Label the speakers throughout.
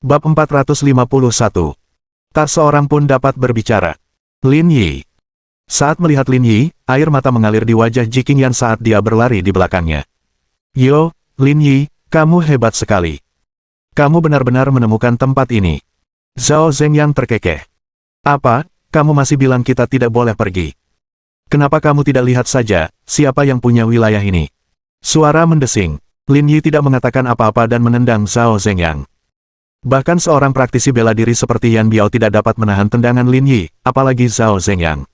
Speaker 1: Bab 451. Tak seorang pun dapat berbicara. Lin Yi. Saat melihat Lin Yi, air mata mengalir di wajah Ji Qingyan saat dia berlari di belakangnya. Yo, Lin Yi, kamu hebat sekali. Kamu benar-benar menemukan tempat ini. Zhao Zhengyang terkekeh. Apa, kamu masih bilang kita tidak boleh pergi? Kenapa kamu tidak lihat saja, siapa yang punya wilayah ini? Suara mendesing. Lin Yi tidak mengatakan apa-apa dan menendang Zhao Zhengyang. Bahkan seorang praktisi bela diri seperti Yan Biao tidak dapat menahan tendangan Lin Yi, apalagi Zhao Zhengyang.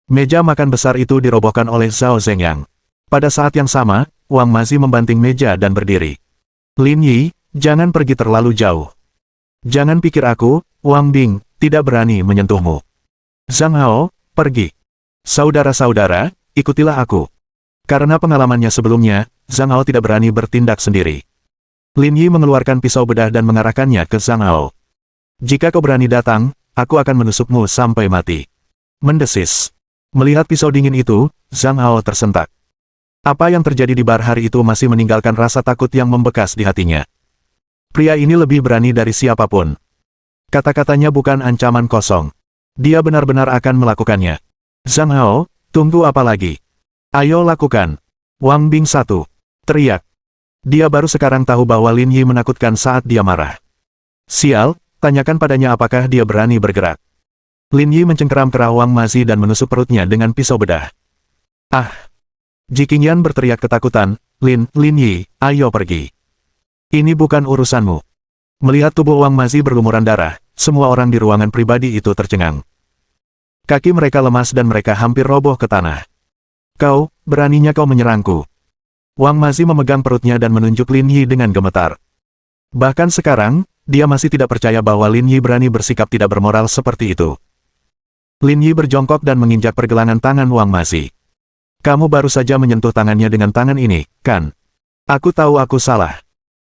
Speaker 1: Meja makan besar itu dirobohkan oleh Zhao Zhengyang. Pada saat yang sama, Wang Mazi membanting meja dan berdiri. Lin Yi, jangan pergi terlalu jauh. Jangan pikir aku, Wang Bing, tidak berani menyentuhmu. Zhang Hao, pergi. Saudara-saudara, ikutilah aku. Karena pengalamannya sebelumnya, Zhang Hao tidak berani bertindak sendiri. Lin Yi mengeluarkan pisau bedah dan mengarahkannya ke Zhang Hao. Jika kau berani datang, aku akan menusukmu sampai mati. Mendesis. Melihat pisau dingin itu, Zhang Hao tersentak. Apa yang terjadi di bar hari itu masih meninggalkan rasa takut yang membekas di hatinya. Pria ini lebih berani dari siapapun. Kata-katanya bukan ancaman kosong. Dia benar-benar akan melakukannya. Zhang Hao, tunggu apa lagi? Ayo lakukan. Wang Bing 1. Teriak. Dia baru sekarang tahu bahwa Lin Yi menakutkan saat dia marah. Sial, tanyakan padanya apakah dia berani bergerak. Lin Yi mencengkeram kerah Wang Mazi dan menusuk perutnya dengan pisau bedah. Ah! Ji Qingyan berteriak ketakutan, Lin Yi, ayo pergi. Ini bukan urusanmu. Melihat tubuh Wang Mazi berlumuran darah, semua orang di ruangan pribadi itu tercengang. Kaki mereka lemas dan mereka hampir roboh ke tanah. Kau, beraninya kau menyerangku. Wang Mazi memegang perutnya dan menunjuk Lin Yi dengan gemetar. Bahkan sekarang, dia masih tidak percaya bahwa Lin Yi berani bersikap tidak bermoral seperti itu. Lin Yi berjongkok dan menginjak pergelangan tangan Wang Mazi. Kamu baru saja menyentuh tangannya dengan tangan ini, kan? Aku tahu aku salah.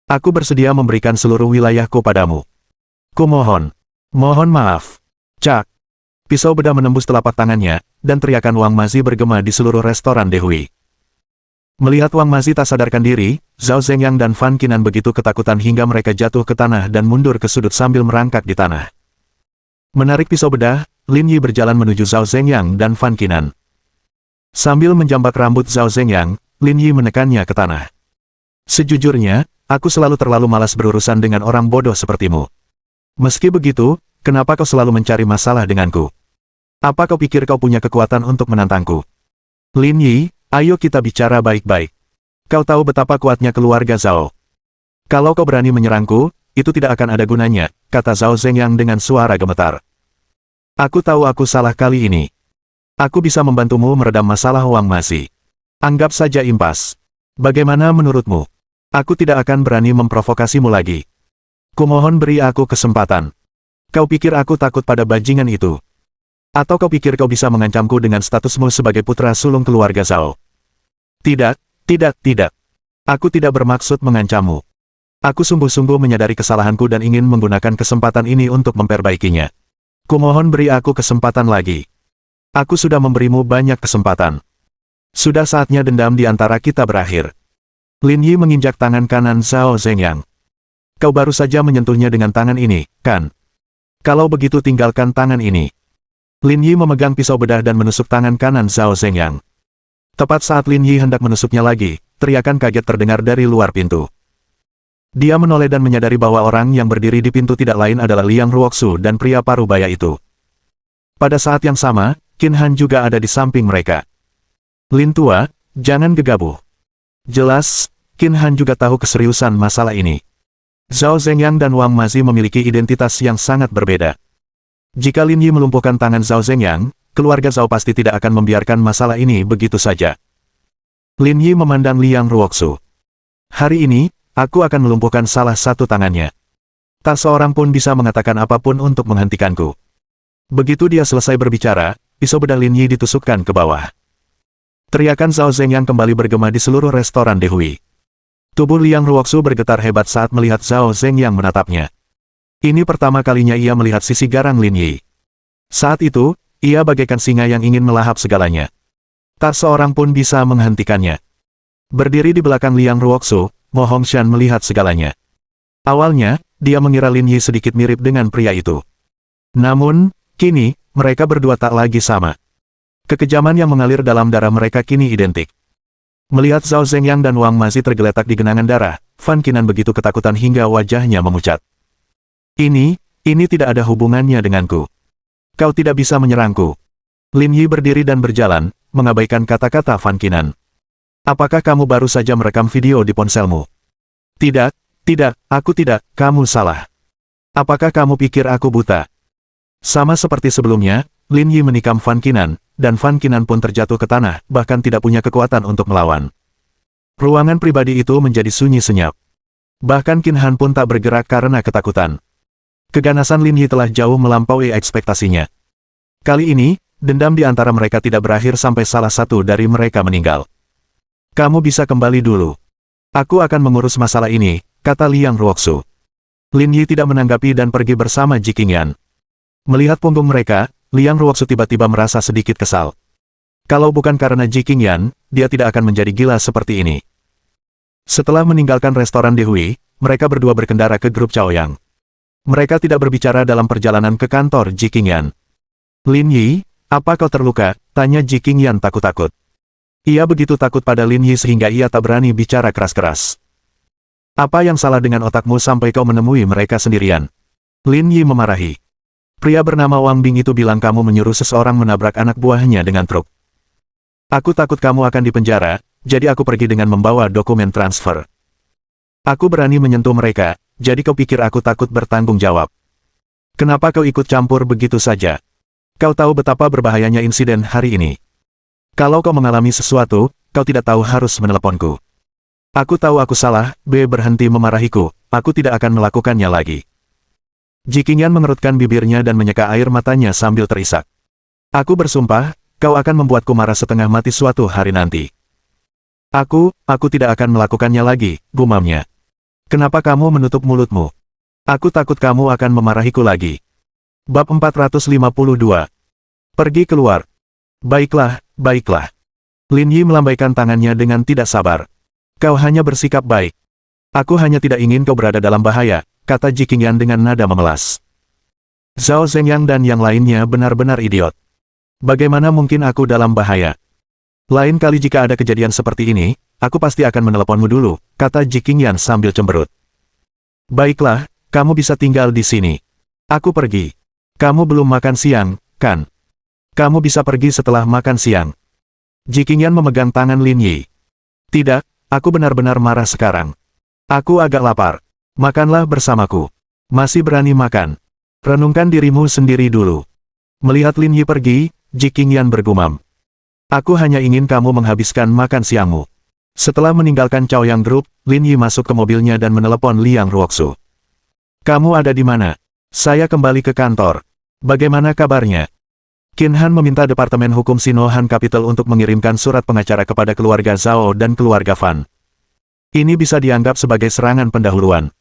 Speaker 1: Aku bersedia memberikan seluruh wilayahku padamu. Kumohon. Mohon maaf. Cak. Pisau bedah menembus telapak tangannya, dan teriakan Wang Mazi bergema di seluruh restoran Dehui. Melihat Wang Mazi tak sadarkan diri, Zhao Zhengyang dan Fan Qinan begitu ketakutan hingga mereka jatuh ke tanah dan mundur ke sudut sambil merangkak di tanah. Menarik pisau bedah, Lin Yi berjalan menuju Zhao Zhengyang dan Fan Qinan. Sambil menjambak rambut Zhao Zhengyang, Lin Yi menekannya ke tanah. Sejujurnya, aku selalu terlalu malas berurusan dengan orang bodoh sepertimu. Meski begitu, kenapa kau selalu mencari masalah denganku? Apa kau pikir kau punya kekuatan untuk menantangku? Lin Yi, ayo kita bicara baik-baik. Kau tahu betapa kuatnya keluarga Zhao. Kalau kau berani menyerangku, itu tidak akan ada gunanya, kata Zhao Zhengyang dengan suara gemetar. Aku tahu aku salah kali ini. Aku bisa membantumu meredam masalah Wang Mazi. Anggap saja impas. Bagaimana menurutmu? Aku tidak akan berani memprovokasimu lagi. Kumohon beri aku kesempatan. Kau pikir aku takut pada bajingan itu? Atau kau pikir kau bisa mengancamku dengan statusmu sebagai putra sulung keluarga Zhao? Tidak, tidak. Aku tidak bermaksud mengancammu. Aku sungguh-sungguh menyadari kesalahanku dan ingin menggunakan kesempatan ini untuk memperbaikinya. Kumohon beri aku kesempatan lagi. Aku sudah memberimu banyak kesempatan. Sudah saatnya dendam di antara kita berakhir. Lin Yi menginjak tangan kanan Zhao Zhengyang. Kau baru saja menyentuhnya dengan tangan ini, kan? Kalau begitu tinggalkan tangan ini. Lin Yi memegang pisau bedah dan menusuk tangan kanan Zhao Zhengyang. Tepat saat Lin Yi hendak menusuknya lagi, teriakan kaget terdengar dari luar pintu. Dia menoleh dan menyadari bahwa orang yang berdiri di pintu tidak lain adalah Liang Ruoxu dan pria parubaya itu. Pada saat yang sama, Qin Han juga ada di samping mereka. Lin tua, jangan gegabah. Jelas, Qin Han juga tahu keseriusan masalah ini. Zhao Zhengyang dan Wang Mazi memiliki identitas yang sangat berbeda. Jika Lin Yi melumpuhkan tangan Zhao Zhengyang, keluarga Zhao pasti tidak akan membiarkan masalah ini begitu saja. Lin Yi memandang Liang Ruoxu. Hari ini, aku akan melumpuhkan salah satu tangannya. Tak seorang pun bisa mengatakan apapun untuk menghentikanku. Begitu dia selesai berbicara, pisau bedah Lin Yi ditusukkan ke bawah. Teriakan Zhao Zhengyang kembali bergema di seluruh restoran Dehui. Tubuh Liang Ruoxu bergetar hebat saat melihat Zhao Zhengyang menatapnya. Ini pertama kalinya ia melihat sisi garang Lin Yi. Saat itu, ia bagaikan singa yang ingin melahap segalanya. Tak seorang pun bisa menghentikannya. Berdiri di belakang Liang Ruoxu, Mo Hongshan melihat segalanya. Awalnya, dia mengira Lin Yi sedikit mirip dengan pria itu. Namun, kini, mereka berdua tak lagi sama. Kekejaman yang mengalir dalam darah mereka kini identik. Melihat Zhao Zhengyang dan Wang masih tergeletak di genangan darah, Fan Qinan begitu ketakutan hingga wajahnya memucat. Ini tidak ada hubungannya denganku. Kau tidak bisa menyerangku. Lin Yi berdiri dan berjalan, mengabaikan kata-kata Fan Qinan. Apakah kamu baru saja merekam video di ponselmu? Tidak, aku tidak, kamu salah. Apakah kamu pikir aku buta? Sama seperti sebelumnya, Lin Yi menikam Fan Qinan, dan Fan Qinan pun terjatuh ke tanah, bahkan tidak punya kekuatan untuk melawan. Ruangan pribadi itu menjadi sunyi senyap. Bahkan Qin Han pun tak bergerak karena ketakutan. Keganasan Lin Yi telah jauh melampaui ekspektasinya. Kali ini, dendam di antara mereka tidak berakhir sampai salah satu dari mereka meninggal. Kamu bisa kembali dulu. Aku akan mengurus masalah ini, kata Liang Ruoxu. Lin Yi tidak menanggapi dan pergi bersama Ji Qingyan. Melihat punggung mereka, Liang Ruoxu tiba-tiba merasa sedikit kesal. Kalau bukan karena Ji Qingyan, dia tidak akan menjadi gila seperti ini. Setelah meninggalkan restoran Dehui, mereka berdua berkendara ke grup Chaoyang. Mereka tidak berbicara dalam perjalanan ke kantor Ji Qingyan. Lin Yi, apa kau terluka? Tanya Ji Qingyan takut-takut. Ia begitu takut pada Lin Yi sehingga ia tak berani bicara keras-keras. Apa yang salah dengan otakmu sampai kau menemui mereka sendirian? Lin Yi memarahi. Pria bernama Wang Bing itu bilang kamu menyuruh seseorang menabrak anak buahnya dengan truk. Aku takut kamu akan dipenjara, jadi aku pergi dengan membawa dokumen transfer. Aku berani menyentuh mereka, jadi kau pikir aku takut bertanggung jawab. Kenapa kau ikut campur begitu saja? Kau tahu betapa berbahayanya insiden hari ini. Kalau kau mengalami sesuatu, kau tidak tahu harus meneleponku. Aku tahu aku salah, berhenti memarahiku, aku tidak akan melakukannya lagi. Ji Qingyan mengerutkan bibirnya dan menyeka air matanya sambil terisak. Aku bersumpah, kau akan membuatku marah setengah mati suatu hari nanti. Aku tidak akan melakukannya lagi, gumamnya. Kenapa kamu menutup mulutmu? Aku takut kamu akan memarahiku lagi. Bab 452. Pergi keluar. Baiklah. Lin Yi melambaikan tangannya dengan tidak sabar. Kau hanya bersikap baik. Aku hanya tidak ingin kau berada dalam bahaya, kata Ji Qingyan dengan nada memelas. Zhao Zhengyang dan yang lainnya benar-benar idiot. Bagaimana mungkin aku dalam bahaya? Lain kali jika ada kejadian seperti ini, aku pasti akan meneleponmu dulu, kata Ji Qingyan sambil cemberut. Baiklah, kamu bisa tinggal di sini. Aku pergi. Kamu belum makan siang, kan? Kamu bisa pergi setelah makan siang. Ji Qingyan memegang tangan Lin Yi. Tidak, aku benar-benar marah sekarang. Aku agak lapar. Makanlah bersamaku. Masih berani makan? Renungkan dirimu sendiri dulu. Melihat Lin Yi pergi, Ji Qingyan bergumam. Aku hanya ingin kamu menghabiskan makan siangmu. Setelah meninggalkan Chaoyang Group, Lin Yi masuk ke mobilnya dan menelepon Liang Ruoxu. Kamu ada di mana? Saya kembali ke kantor. Bagaimana kabarnya? Qin Han meminta Departemen Hukum Sinohan Capital untuk mengirimkan surat pengacara kepada keluarga Zhao dan keluarga Fan. Ini bisa dianggap sebagai serangan pendahuluan.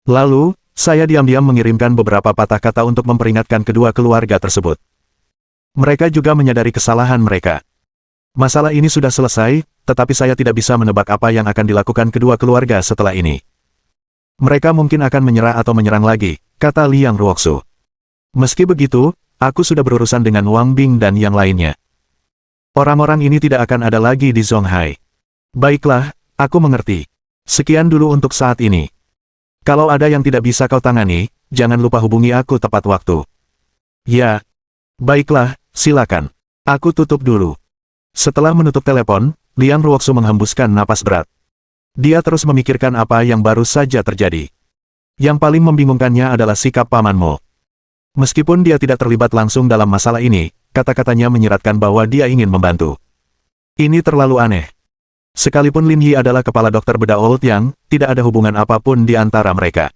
Speaker 1: Lalu, saya diam-diam mengirimkan beberapa patah kata untuk memperingatkan kedua keluarga tersebut. Mereka juga menyadari kesalahan mereka. Masalah ini sudah selesai, tetapi saya tidak bisa menebak apa yang akan dilakukan kedua keluarga setelah ini. Mereka mungkin akan menyerah atau menyerang lagi, kata Liang Ruoxu. Meski begitu, aku sudah berurusan dengan Wang Bing dan yang lainnya. Orang-orang ini tidak akan ada lagi di Zonghai. Baiklah, aku mengerti. Sekian dulu untuk saat ini. Kalau ada yang tidak bisa kau tangani, jangan lupa hubungi aku tepat waktu. Ya. Baiklah, silakan. Aku tutup dulu. Setelah menutup telepon, Liang Ruoxu menghembuskan napas berat. Dia terus memikirkan apa yang baru saja terjadi. Yang paling membingungkannya adalah sikap Paman Mo. Meskipun dia tidak terlibat langsung dalam masalah ini, kata-katanya menyiratkan bahwa dia ingin membantu. Ini terlalu aneh. Sekalipun Lin Yi adalah kepala dokter bedah Old Yang, tidak ada hubungan apapun di antara mereka.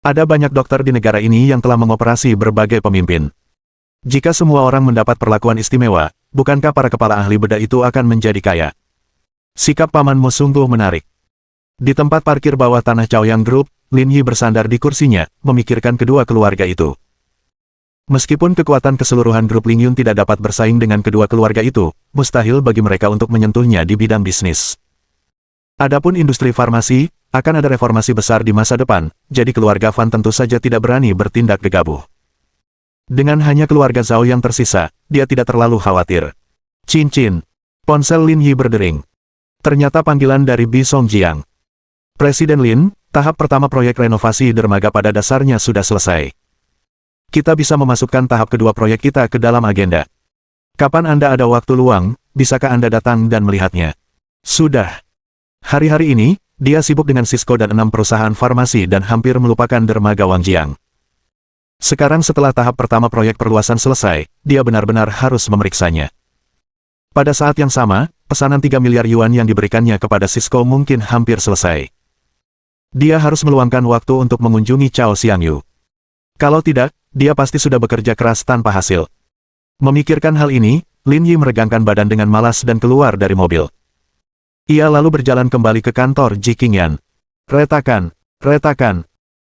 Speaker 1: Ada banyak dokter di negara ini yang telah mengoperasi berbagai pemimpin. Jika semua orang mendapat perlakuan istimewa, bukankah para kepala ahli bedah itu akan menjadi kaya? Sikap Paman Mo sungguh menarik. Di tempat parkir bawah tanah Chaoyang Group, Lin Yi bersandar di kursinya, memikirkan kedua keluarga itu. Meskipun kekuatan keseluruhan grup Ling Yun tidak dapat bersaing dengan kedua keluarga itu, mustahil bagi mereka untuk menyentuhnya di bidang bisnis. Adapun industri farmasi, akan ada reformasi besar di masa depan, jadi keluarga Fan tentu saja tidak berani bertindak gegabah. Dengan hanya keluarga Zhao yang tersisa, dia tidak terlalu khawatir. Cincin. Ponsel Lin Yi berdering. Ternyata panggilan dari Bi Songjiang. Presiden Lin, tahap pertama proyek renovasi dermaga pada dasarnya sudah selesai. Kita bisa memasukkan tahap kedua proyek kita ke dalam agenda. Kapan Anda ada waktu luang, bisakah Anda datang dan melihatnya? Sudah. Hari-hari ini, dia sibuk dengan Cisco dan 6 perusahaan farmasi dan hampir melupakan dermaga Wangjiang. Sekarang setelah tahap pertama proyek perluasan selesai, dia benar-benar harus memeriksanya. Pada saat yang sama, pesanan 3 miliar yuan yang diberikannya kepada Cisco mungkin hampir selesai. Dia harus meluangkan waktu untuk mengunjungi Cao Xiangyu. Kalau tidak, dia pasti sudah bekerja keras tanpa hasil. Memikirkan hal ini, Lin Yi meregangkan badan dengan malas dan keluar dari mobil. Ia lalu berjalan kembali ke kantor Ji Qingyan. Retakan, retakan.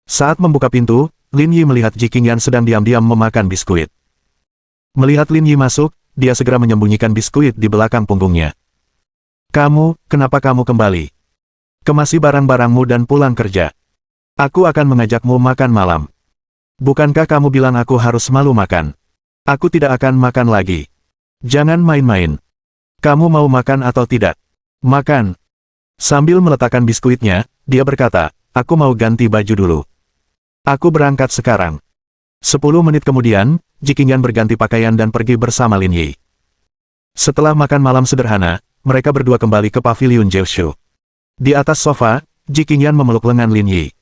Speaker 1: Saat membuka pintu, Lin Yi melihat Ji Qingyan sedang diam-diam memakan biskuit. Melihat Lin Yi masuk, dia segera menyembunyikan biskuit di belakang punggungnya. Kenapa kamu kembali? Kemasi barang-barangmu dan pulang kerja. Aku akan mengajakmu makan malam. Bukankah kamu bilang aku harus malu makan? Aku tidak akan makan lagi. Jangan main-main. Kamu mau makan atau tidak? Makan. Sambil meletakkan biskuitnya, dia berkata, aku mau ganti baju dulu. Aku berangkat sekarang. 10 menit kemudian, Ji Qingyan berganti pakaian dan pergi bersama Lin Yi. Setelah makan malam sederhana, mereka berdua kembali ke paviliun Jiushu. Di atas sofa, Ji Qingyan memeluk lengan Lin Yi.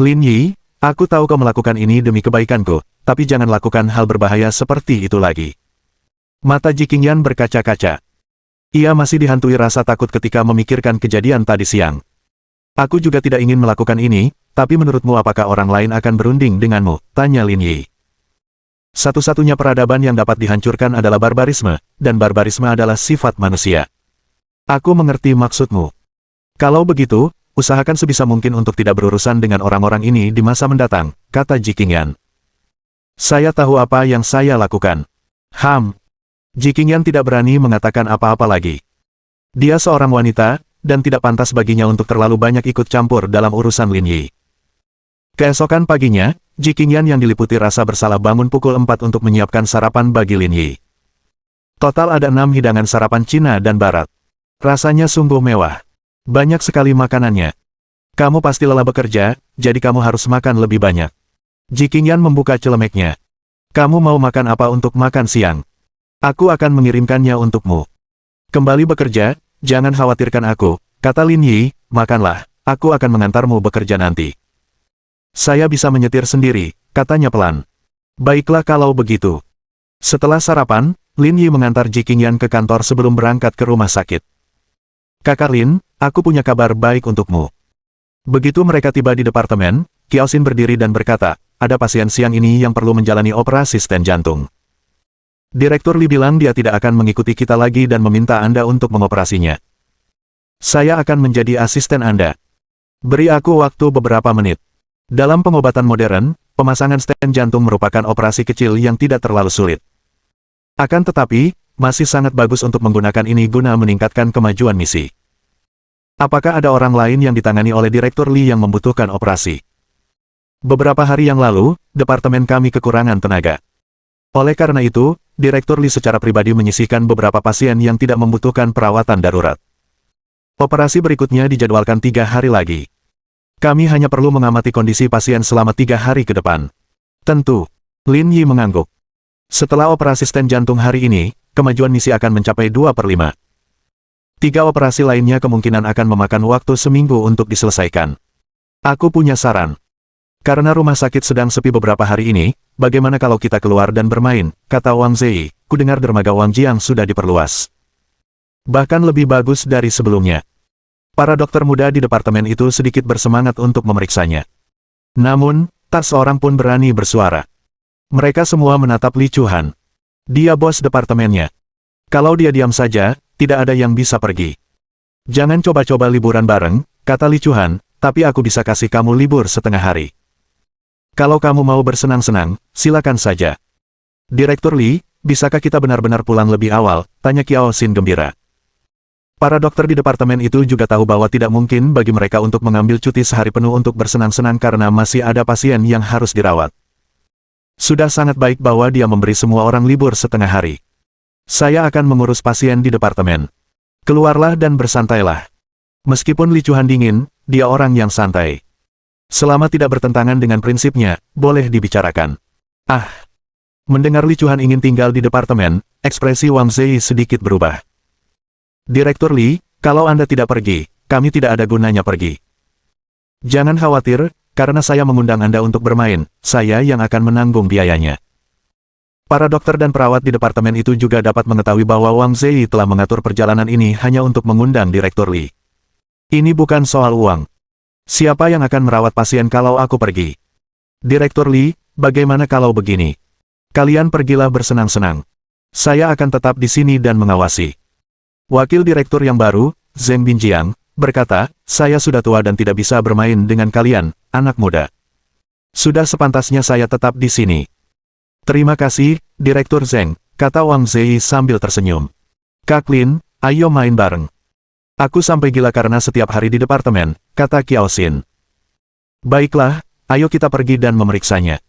Speaker 1: Lin Yi, aku tahu kau melakukan ini demi kebaikanku, tapi jangan lakukan hal berbahaya seperti itu lagi. Mata Ji Qingyan berkaca-kaca. Ia masih dihantui rasa takut ketika memikirkan kejadian tadi siang. Aku juga tidak ingin melakukan ini, tapi menurutmu apakah orang lain akan berunding denganmu? Tanya Lin Yi. Satu-satunya peradaban yang dapat dihancurkan adalah barbarisme, dan barbarisme adalah sifat manusia. Aku mengerti maksudmu. Kalau begitu, usahakan sebisa mungkin untuk tidak berurusan dengan orang-orang ini di masa mendatang, kata Ji Qingyan. Saya tahu apa yang saya lakukan. Ji Qingyan tidak berani mengatakan apa-apa lagi. Dia seorang wanita, dan tidak pantas baginya untuk terlalu banyak ikut campur dalam urusan Lin Yi. Keesokan paginya, Ji Qingyan yang diliputi rasa bersalah bangun pukul 4 untuk menyiapkan sarapan bagi Lin Yi. Total ada 6 hidangan sarapan Cina dan Barat. Rasanya sungguh mewah. Banyak sekali makanannya. Kamu pasti lelah bekerja, jadi kamu harus makan lebih banyak. Ji Qingyan membuka celemeknya. Kamu mau makan apa untuk makan siang? Aku akan mengirimkannya untukmu. Kembali bekerja, jangan khawatirkan aku, kata Lin Yi, makanlah, aku akan mengantarmu bekerja nanti. Saya bisa menyetir sendiri, katanya pelan. Baiklah kalau begitu. Setelah sarapan, Lin Yi mengantar Ji Qingyan ke kantor sebelum berangkat ke rumah sakit. Kakak Lin, aku punya kabar baik untukmu. Begitu mereka tiba di departemen, Qiao Xin berdiri dan berkata, ada pasien siang ini yang perlu menjalani operasi stent jantung. Direktur Li bilang dia tidak akan mengikuti kita lagi dan meminta Anda untuk mengoperasinya. Saya akan menjadi asisten Anda. Beri aku waktu beberapa menit. Dalam pengobatan modern, pemasangan stent jantung merupakan operasi kecil yang tidak terlalu sulit. Akan tetapi, masih sangat bagus untuk menggunakan ini guna meningkatkan kemajuan misi. Apakah ada orang lain yang ditangani oleh Direktur Li yang membutuhkan operasi? Beberapa hari yang lalu, departemen kami kekurangan tenaga. Oleh karena itu, Direktur Li secara pribadi menyisihkan beberapa pasien yang tidak membutuhkan perawatan darurat. Operasi berikutnya dijadwalkan 3 hari lagi. Kami hanya perlu mengamati kondisi pasien selama 3 hari ke depan. Tentu. Lin Yi mengangguk. Setelah operasi stent jantung hari ini, kemajuan misi akan mencapai 2/5. 3 operasi lainnya kemungkinan akan memakan waktu seminggu untuk diselesaikan. Aku punya saran. Karena rumah sakit sedang sepi beberapa hari ini, bagaimana kalau kita keluar dan bermain, kata Wang Zei, kudengar dermaga Wangjiang sudah diperluas. Bahkan lebih bagus dari sebelumnya. Para dokter muda di departemen itu sedikit bersemangat untuk memeriksanya. Namun, tak seorang pun berani bersuara. Mereka semua menatap Li Chuhan. Dia bos departemennya. Kalau dia diam saja, tidak ada yang bisa pergi. Jangan coba-coba liburan bareng, kata Li Chuhan, tapi aku bisa kasih kamu libur setengah hari. Kalau kamu mau bersenang-senang, silakan saja. Direktur Li, bisakah kita benar-benar pulang lebih awal? Tanya Qiao Xin gembira. Para dokter di departemen itu juga tahu bahwa tidak mungkin bagi mereka untuk mengambil cuti sehari penuh untuk bersenang-senang karena masih ada pasien yang harus dirawat. Sudah sangat baik bahwa dia memberi semua orang libur setengah hari. Saya akan mengurus pasien di departemen. Keluarlah dan bersantailah. Meskipun Li Chuhan dingin, dia orang yang santai. Selama tidak bertentangan dengan prinsipnya, boleh dibicarakan. Ah! Mendengar Li Chuhan ingin tinggal di departemen, ekspresi Wang Zei sedikit berubah. Direktur Li, kalau Anda tidak pergi, kami tidak ada gunanya pergi. Jangan khawatir, karena saya mengundang Anda untuk bermain, saya yang akan menanggung biayanya. Para dokter dan perawat di departemen itu juga dapat mengetahui bahwa Wang Zei telah mengatur perjalanan ini hanya untuk mengundang Direktur Li. Ini bukan soal uang. Siapa yang akan merawat pasien kalau aku pergi? Direktur Li, bagaimana kalau begini? Kalian pergilah bersenang-senang. Saya akan tetap di sini dan mengawasi. Wakil direktur yang baru, Zheng Binjiang, berkata, saya sudah tua dan tidak bisa bermain dengan kalian, anak muda. Sudah sepantasnya saya tetap di sini. Terima kasih, Direktur Zheng, kata Wang Zei sambil tersenyum. Kak Lin, ayo main bareng. Aku sampai gila karena setiap hari di departemen, kata Qiao Xin. Baiklah, ayo kita pergi dan memeriksanya.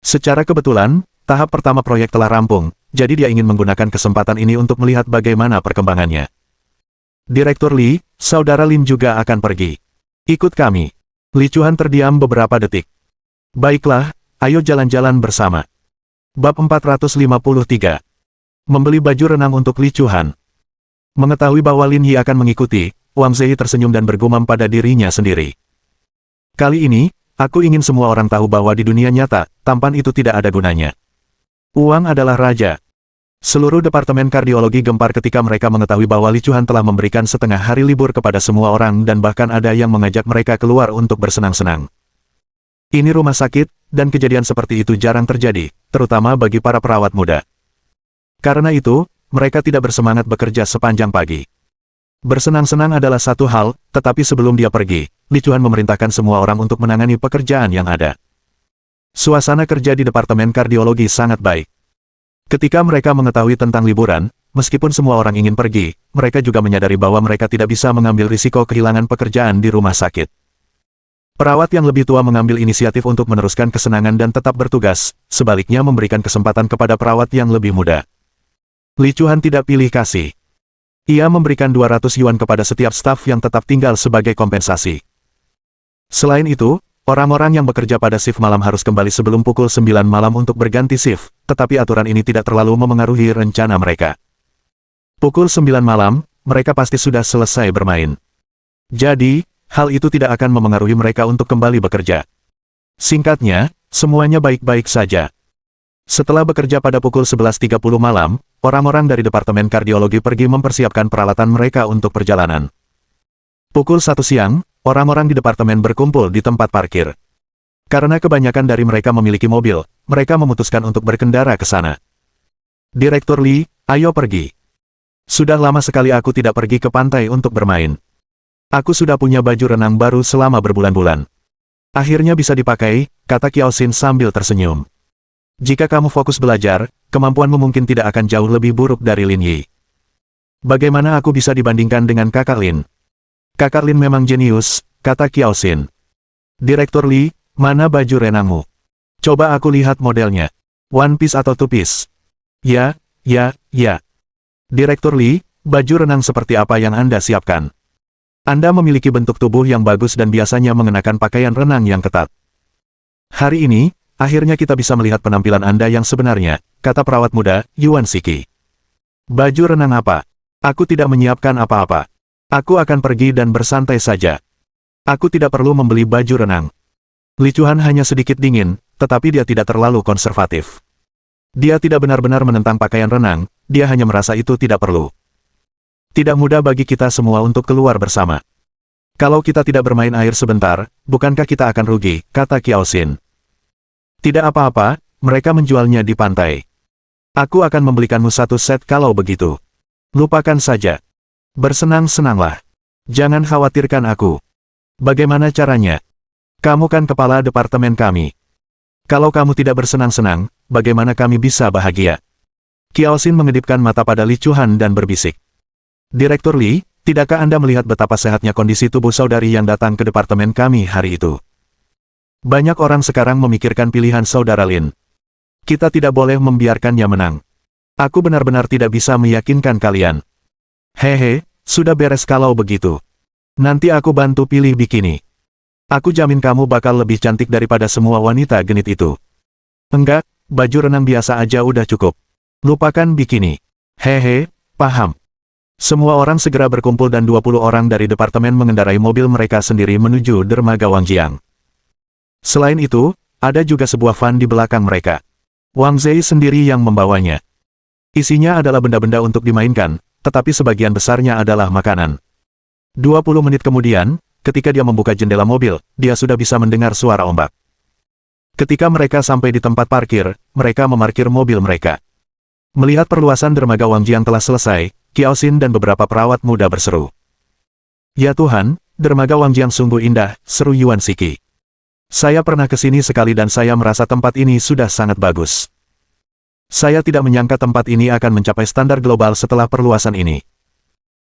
Speaker 1: Secara kebetulan, tahap pertama proyek telah rampung, jadi dia ingin menggunakan kesempatan ini untuk melihat bagaimana perkembangannya. Direktur Li, Saudara Lin juga akan pergi. Ikut kami. Li Chuhan terdiam beberapa detik. Baiklah, ayo jalan-jalan bersama. Bab 453. Membeli baju renang untuk Li Chuhan. Mengetahui bahwa Lin Yi akan mengikuti, Wang Zei tersenyum dan bergumam pada dirinya sendiri. Kali ini, aku ingin semua orang tahu bahwa di dunia nyata, tampan itu tidak ada gunanya. Uang adalah raja. Seluruh departemen kardiologi gempar ketika mereka mengetahui bahwa Li Chuhan telah memberikan setengah hari libur kepada semua orang dan bahkan ada yang mengajak mereka keluar untuk bersenang-senang. Ini rumah sakit, dan kejadian seperti itu jarang terjadi, terutama bagi para perawat muda. Karena itu, mereka tidak bersemangat bekerja sepanjang pagi. Bersenang-senang adalah satu hal, tetapi sebelum dia pergi, Li Chuhan memerintahkan semua orang untuk menangani pekerjaan yang ada. Suasana kerja di departemen kardiologi sangat baik. Ketika mereka mengetahui tentang liburan, meskipun semua orang ingin pergi, mereka juga menyadari bahwa mereka tidak bisa mengambil risiko kehilangan pekerjaan di rumah sakit. Perawat yang lebih tua mengambil inisiatif untuk meneruskan kesenangan dan tetap bertugas, sebaliknya memberikan kesempatan kepada perawat yang lebih muda. Li Chuhan tidak pilih kasih. Ia memberikan 200 yuan kepada setiap staf yang tetap tinggal sebagai kompensasi. Selain itu, orang-orang yang bekerja pada shift malam harus kembali sebelum pukul 9 malam untuk berganti shift, tetapi aturan ini tidak terlalu memengaruhi rencana mereka. Pukul 9 malam, mereka pasti sudah selesai bermain. Jadi, hal itu tidak akan memengaruhi mereka untuk kembali bekerja. Singkatnya, semuanya baik-baik saja. Setelah bekerja pada pukul 11.30 malam, orang-orang dari Departemen Kardiologi pergi mempersiapkan peralatan mereka untuk perjalanan. Pukul 1 siang, orang-orang di departemen berkumpul di tempat parkir. Karena kebanyakan dari mereka memiliki mobil, mereka memutuskan untuk berkendara ke sana. Direktur Li, ayo pergi. Sudah lama sekali aku tidak pergi ke pantai untuk bermain. Aku sudah punya baju renang baru selama berbulan-bulan. Akhirnya bisa dipakai, kata Qiao Xin sambil tersenyum. Jika kamu fokus belajar, kemampuanmu mungkin tidak akan jauh lebih buruk dari Lin Yi. Bagaimana aku bisa dibandingkan dengan kakak Lin? Kakak Lin memang jenius, kata Qiao Xin. Direktur Li, mana baju renangmu? Coba aku lihat modelnya. One piece atau two piece? Ya. Direktur Li, baju renang seperti apa yang Anda siapkan? Anda memiliki bentuk tubuh yang bagus dan biasanya mengenakan pakaian renang yang ketat. Hari ini, akhirnya kita bisa melihat penampilan Anda yang sebenarnya, kata perawat muda, Yuan Siki. Baju renang apa? Aku tidak menyiapkan apa-apa. Aku akan pergi dan bersantai saja. Aku tidak perlu membeli baju renang. Li Chuhan hanya sedikit dingin, tetapi dia tidak terlalu konservatif. Dia tidak benar-benar menentang pakaian renang, dia hanya merasa itu tidak perlu. Tidak mudah bagi kita semua untuk keluar bersama. Kalau kita tidak bermain air sebentar, bukankah kita akan rugi, kata Qiao Xin. Tidak apa-apa, mereka menjualnya di pantai. Aku akan membelikanmu satu set kalau begitu. Lupakan saja. Bersenang-senanglah. Jangan khawatirkan aku. Bagaimana caranya? Kamu kan kepala departemen kami. Kalau kamu tidak bersenang-senang, bagaimana kami bisa bahagia? Qiao Xin mengedipkan mata pada Li Chuhan dan berbisik. Direktur Li, Tidakkah Anda melihat betapa sehatnya kondisi tubuh saudari yang datang ke departemen kami hari itu? Banyak orang sekarang memikirkan pilihan saudara Lin. Kita tidak boleh membiarkannya menang. Aku benar-benar tidak bisa meyakinkan kalian. Hehe, sudah beres kalau begitu. Nanti aku bantu pilih bikini. Aku jamin kamu bakal lebih cantik daripada semua wanita genit itu. Enggak, baju renang biasa aja udah cukup. Lupakan bikini. Hehe, paham. Semua orang segera berkumpul dan 20 orang dari departemen mengendarai mobil mereka sendiri menuju dermaga Wangjiang. Selain itu, ada juga sebuah van di belakang mereka. Wang Zei sendiri yang membawanya. Isinya adalah benda-benda untuk dimainkan, tetapi sebagian besarnya adalah makanan. 20 menit kemudian, ketika dia membuka jendela mobil, dia sudah bisa mendengar suara ombak. Ketika mereka sampai di tempat parkir, mereka memarkir mobil mereka. Melihat perluasan dermaga Wangjiang telah selesai, Qiao Xin dan beberapa perawat muda berseru. Ya Tuhan, dermaga Wangjiang sungguh indah, seru Yuan Shiki. Saya pernah ke sini sekali dan saya merasa tempat ini sudah sangat bagus. Saya tidak menyangka tempat ini akan mencapai standar global setelah perluasan ini.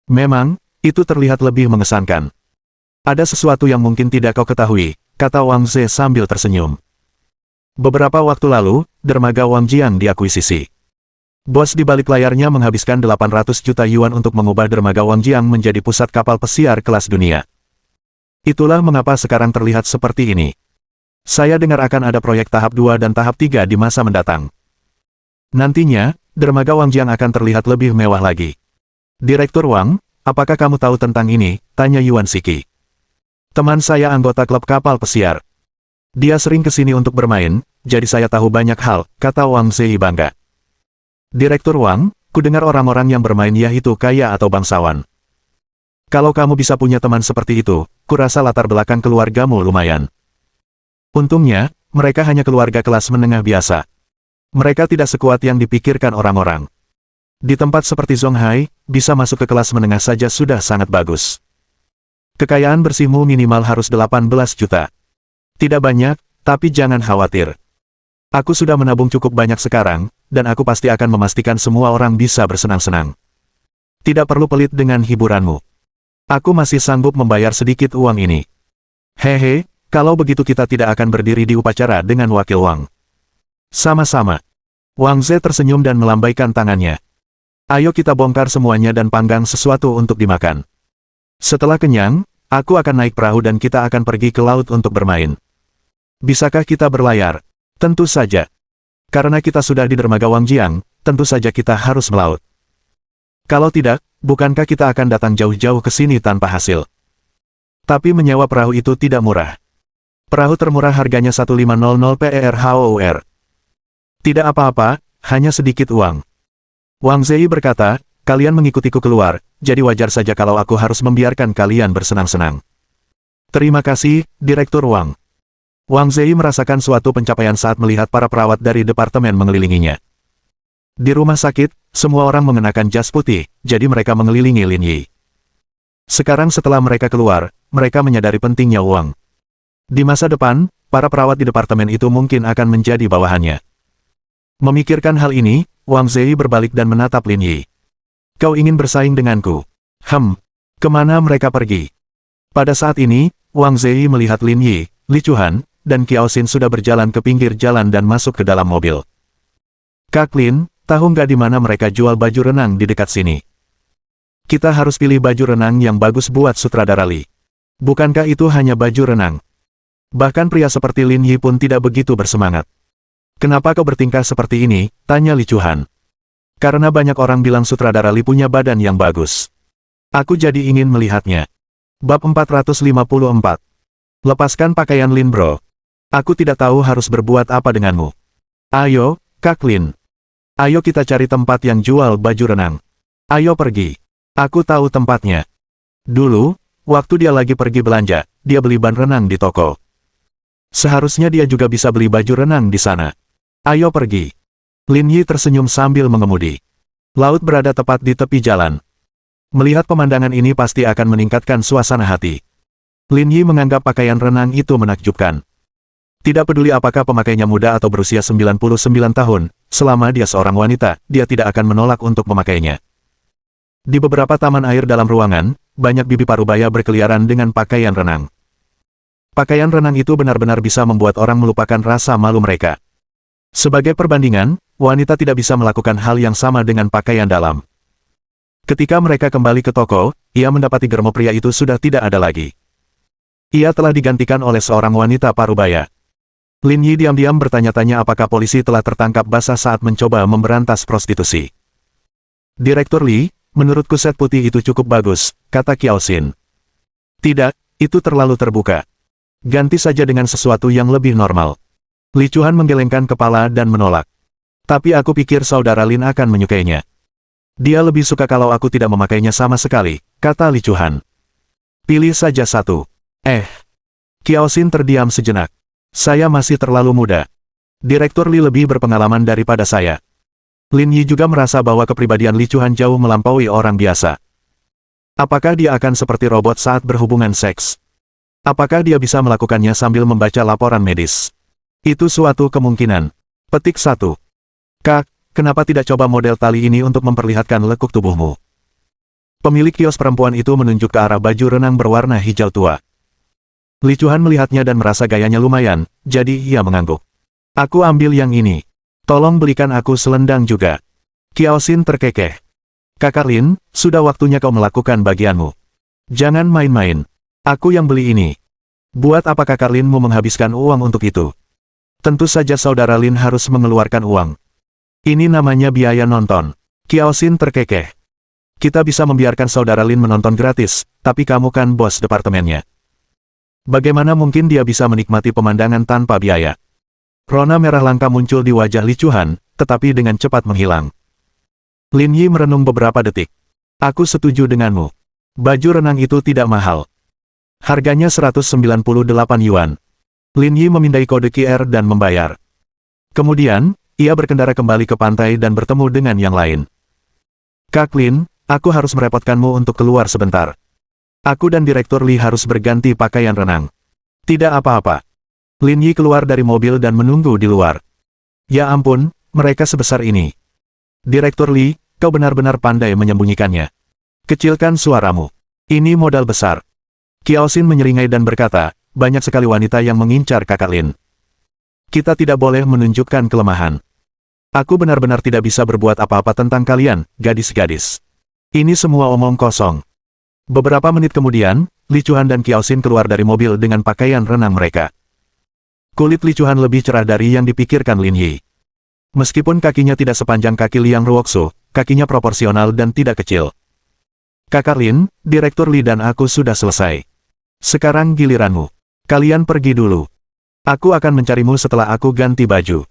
Speaker 1: Memang, itu terlihat lebih mengesankan. Ada sesuatu yang mungkin tidak kau ketahui, kata Wang Ze sambil tersenyum. Beberapa waktu lalu, dermaga Wangjiang diakuisisi. Bos di balik layarnya menghabiskan 800 juta yuan untuk mengubah dermaga Wangjiang menjadi pusat kapal pesiar kelas dunia. Itulah mengapa sekarang terlihat seperti ini. Saya dengar akan ada proyek tahap 2 dan tahap 3 di masa mendatang. Nantinya, dermaga Wangjiang akan terlihat lebih mewah lagi. Direktur Wang, apakah kamu tahu tentang ini? Tanya Yuan Shiki. Teman saya anggota klub kapal pesiar. Dia sering ke sini untuk bermain, jadi saya tahu banyak hal, kata Wang Zei bangga. Direktur Wang, kudengar orang-orang yang bermain yaitu kaya atau bangsawan. Kalau kamu bisa punya teman seperti itu, kurasa latar belakang keluargamu lumayan. Untungnya, mereka hanya keluarga kelas menengah biasa. Mereka tidak sekuat yang dipikirkan orang-orang. Di tempat seperti Zonghai, bisa masuk ke kelas menengah saja sudah sangat bagus. Kekayaan bersihmu minimal harus 18 juta. Tidak banyak, tapi jangan khawatir. Aku sudah menabung cukup banyak sekarang, dan aku pasti akan memastikan semua orang bisa bersenang-senang. Tidak perlu pelit dengan hiburanmu. Aku masih sanggup membayar sedikit uang ini. Hehe, kalau begitu kita tidak akan berdiri di upacara dengan wakil Wang. Sama-sama. Wang Ze tersenyum dan melambaikan tangannya. Ayo kita bongkar semuanya dan panggang sesuatu untuk dimakan. Setelah kenyang, aku akan naik perahu dan kita akan pergi ke laut untuk bermain. Bisakah kita berlayar? Tentu saja. Karena kita sudah di dermaga Wangjiang, tentu saja kita harus melaut. Kalau tidak, bukankah kita akan datang jauh-jauh ke sini tanpa hasil? Tapi menyewa perahu itu tidak murah. Perahu termurah harganya 1500 PERHOUR. Tidak apa-apa, hanya sedikit uang. Wang Zei berkata, kalian mengikutiku keluar, jadi wajar saja kalau aku harus membiarkan kalian bersenang-senang. Terima kasih, Direktur Wang. Wang Zei merasakan suatu pencapaian saat melihat para perawat dari departemen mengelilinginya. Di rumah sakit, semua orang mengenakan jas putih, jadi mereka mengelilingi Lin Yi. Sekarang setelah mereka keluar, mereka menyadari pentingnya uang. Di masa depan, para perawat di departemen itu mungkin akan menjadi bawahannya. Memikirkan hal ini, Wang Zei berbalik dan menatap Lin Yi. Kau ingin bersaing denganku? Kemana mereka pergi? Pada saat ini, Wang Zei melihat Lin Yi, Li Chuhan, dan Qiao Xin sudah berjalan ke pinggir jalan dan masuk ke dalam mobil. Kak Lin, tahu nggak di mana mereka jual baju renang di dekat sini? Kita harus pilih baju renang yang bagus buat sutradara Li. Bukankah itu hanya baju renang? Bahkan pria seperti Lin Yi pun tidak begitu bersemangat. Kenapa kau bertingkah seperti ini? Tanya Li Chuhan. Karena banyak orang bilang sutradara Li punya badan yang bagus. Aku jadi ingin melihatnya. Bab 454. Lepaskan pakaian Lin bro. Aku tidak tahu harus berbuat apa denganmu. Ayo, Kak Lin. Ayo kita cari tempat yang jual baju renang. Ayo pergi. Aku tahu tempatnya. Dulu, waktu dia lagi pergi belanja, dia beli ban renang di toko. Seharusnya dia juga bisa beli baju renang di sana. Ayo pergi. Lin Yi tersenyum sambil mengemudi. Laut berada tepat di tepi jalan. Melihat pemandangan ini pasti akan meningkatkan suasana hati. Lin Yi menganggap pakaian renang itu menakjubkan. Tidak peduli apakah pemakainya muda atau berusia 99 tahun, selama dia seorang wanita, dia tidak akan menolak untuk memakainya. Di beberapa taman air dalam ruangan, banyak bibi parubaya berkeliaran dengan pakaian renang. Pakaian renang itu benar-benar bisa membuat orang melupakan rasa malu mereka. Sebagai perbandingan, wanita tidak bisa melakukan hal yang sama dengan pakaian dalam. Ketika mereka kembali ke toko, ia mendapati germo pria itu sudah tidak ada lagi. Ia telah digantikan oleh seorang wanita parubaya. Lin Yi diam-diam bertanya-tanya apakah polisi telah tertangkap basah saat mencoba memberantas prostitusi. Direktur Li, menurutku set putih itu cukup bagus, kata Qiao Xin. Tidak, itu terlalu terbuka. Ganti saja dengan sesuatu yang lebih normal. Li Chuan menggelengkan kepala dan menolak. Tapi aku pikir saudara Lin akan menyukainya. Dia lebih suka kalau aku tidak memakainya sama sekali, kata Li Chuan. Pilih saja satu. Qiao Xin terdiam sejenak. Saya masih terlalu muda. Direktur Li lebih berpengalaman daripada saya. Lin Yi juga merasa bahwa kepribadian Li Chuan jauh melampaui orang biasa. Apakah dia akan seperti robot saat berhubungan seks? Apakah dia bisa melakukannya sambil membaca laporan medis? Itu suatu kemungkinan. Petik 1. Kak, kenapa tidak coba model tali ini untuk memperlihatkan lekuk tubuhmu? Pemilik kios perempuan itu menunjuk ke arah baju renang berwarna hijau tua. Li Chuan melihatnya dan merasa gayanya lumayan, jadi ia mengangguk. Aku ambil yang ini. Tolong belikan aku selendang juga. Qiao Xin terkekeh. Kakak Lin, sudah waktunya kau melakukan bagianmu. Jangan main-main. Aku yang beli ini. Buat apa kakak Lin mau menghabiskan uang untuk itu? Tentu saja saudara Lin harus mengeluarkan uang. Ini namanya biaya nonton. Qiao Xin terkekeh. Kita bisa membiarkan saudara Lin menonton gratis, tapi kamu kan bos departemennya. Bagaimana mungkin dia bisa menikmati pemandangan tanpa biaya? Rona merah langka muncul di wajah Li Chuan, tetapi dengan cepat menghilang. Lin Yi merenung beberapa detik. Aku setuju denganmu. Baju renang itu tidak mahal. Harganya 198 yuan. Lin Yi memindai kode QR dan membayar. Kemudian, ia berkendara kembali ke pantai dan bertemu dengan yang lain. Kak Lin, aku harus merepotkanmu untuk keluar sebentar. Aku dan Direktur Li harus berganti pakaian renang. Tidak apa-apa. Lin Yi keluar dari mobil dan menunggu di luar. Ya ampun, mereka sebesar ini. Direktur Li, kau benar-benar pandai menyembunyikannya. Kecilkan suaramu. Ini modal besar. Qiao Xin menyeringai dan berkata, banyak sekali wanita yang mengincar kakak Lin. Kita tidak boleh menunjukkan kelemahan. Aku benar-benar tidak bisa berbuat apa-apa tentang kalian, gadis-gadis. Ini semua omong kosong. Beberapa menit kemudian, Li Chuan dan Qiao Xin keluar dari mobil dengan pakaian renang mereka. Kulit Li Chuan lebih cerah dari yang dipikirkan Lin Yi. Meskipun kakinya tidak sepanjang kaki Liang Ruoxu, kakinya proporsional dan tidak kecil. Kakak Lin, Direktur Li dan aku sudah selesai. Sekarang giliranmu. Kalian pergi dulu. Aku akan mencarimu setelah aku ganti baju.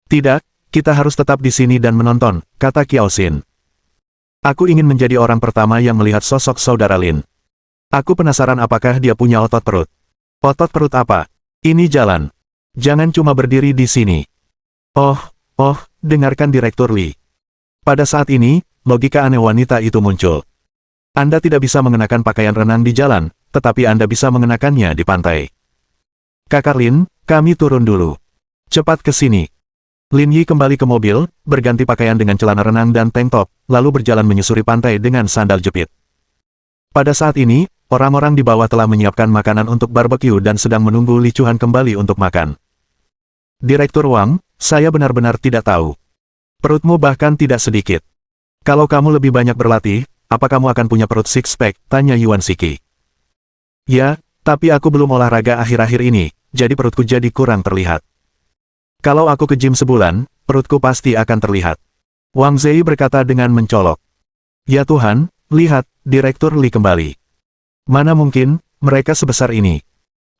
Speaker 1: Tidak, kita harus tetap di sini dan menonton, kata Qiao Xin. Aku ingin menjadi orang pertama yang melihat sosok saudara Lin. Aku penasaran apakah dia punya otot perut. Otot perut apa? Ini jalan. Jangan cuma berdiri di sini. Oh, dengarkan Direktur Li. Pada saat ini, logika aneh wanita itu muncul. Anda tidak bisa mengenakan pakaian renang di jalan, tetapi Anda bisa mengenakannya di pantai. Kakak Lin, kami turun dulu. Cepat ke sini. Lin Yi kembali ke mobil, berganti pakaian dengan celana renang dan tank top, lalu berjalan menyusuri pantai dengan sandal jepit. Pada saat ini, orang-orang di bawah telah menyiapkan makanan untuk barbeque dan sedang menunggu Li Chuan kembali untuk makan. Direktur Wang, saya benar-benar tidak tahu. Perutmu bahkan tidak sedikit. Kalau kamu lebih banyak berlatih, apa kamu akan punya perut six-pack? Tanya Yuan Siki. Ya, tapi aku belum olahraga akhir-akhir ini, jadi perutku jadi kurang terlihat. Kalau aku ke gym sebulan, perutku pasti akan terlihat. Wang Zei berkata dengan mencolok. Ya Tuhan, lihat, Direktur Li kembali. Mana mungkin, mereka sebesar ini.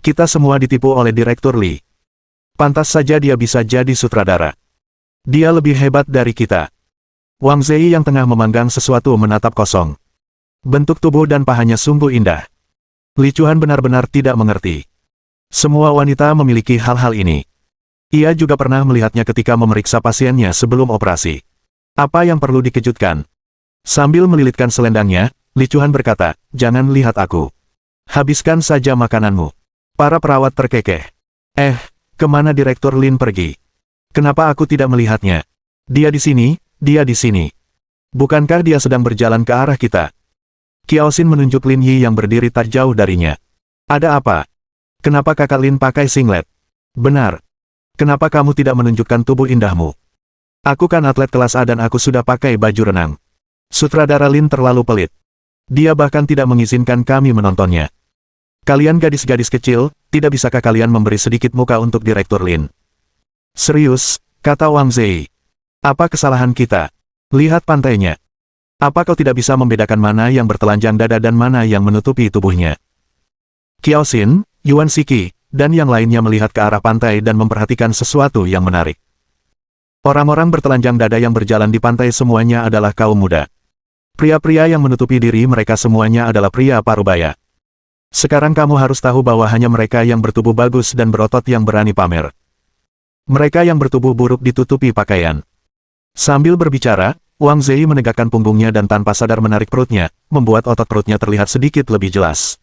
Speaker 1: Kita semua ditipu oleh Direktur Li. Pantas saja dia bisa jadi sutradara. Dia lebih hebat dari kita. Wang Zei yang tengah memanggang sesuatu menatap kosong. Bentuk tubuh dan pahanya sungguh indah. Li Chuan benar-benar tidak mengerti. Semua wanita memiliki hal-hal ini. Ia juga pernah melihatnya ketika memeriksa pasiennya sebelum operasi. Apa yang perlu dikejutkan? Sambil melilitkan selendangnya, Li Chuan berkata, jangan lihat aku. Habiskan saja makananmu. Para perawat terkekeh. Kemana Direktur Lin pergi? Kenapa aku tidak melihatnya? Dia di sini, dia di sini. Bukankah dia sedang berjalan ke arah kita? Qiao Xin menunjuk Lin Yi yang berdiri tak jauh darinya. Ada apa? Kenapa kakak Lin pakai singlet? Benar. Kenapa kamu tidak menunjukkan tubuh indahmu? Aku kan atlet kelas A dan aku sudah pakai baju renang. Sutradara Lin terlalu pelit. Dia bahkan tidak mengizinkan kami menontonnya. Kalian gadis-gadis kecil, tidak bisakah kalian memberi sedikit muka untuk Direktur Lin? Serius, kata Wang Zei. Apa kesalahan kita? Lihat pantainya. Apa kau tidak bisa membedakan mana yang bertelanjang dada dan mana yang menutupi tubuhnya? Qiao Xin, Yuan Shiki, dan yang lainnya melihat ke arah pantai dan memperhatikan sesuatu yang menarik. Orang-orang bertelanjang dada yang berjalan di pantai semuanya adalah kaum muda. Pria-pria yang menutupi diri mereka semuanya adalah pria parubaya. Sekarang kamu harus tahu bahwa hanya mereka yang bertubuh bagus dan berotot yang berani pamer. Mereka yang bertubuh buruk ditutupi pakaian. Sambil berbicara, Wang Zei menegakkan punggungnya dan tanpa sadar menarik perutnya, membuat otot perutnya terlihat sedikit lebih jelas.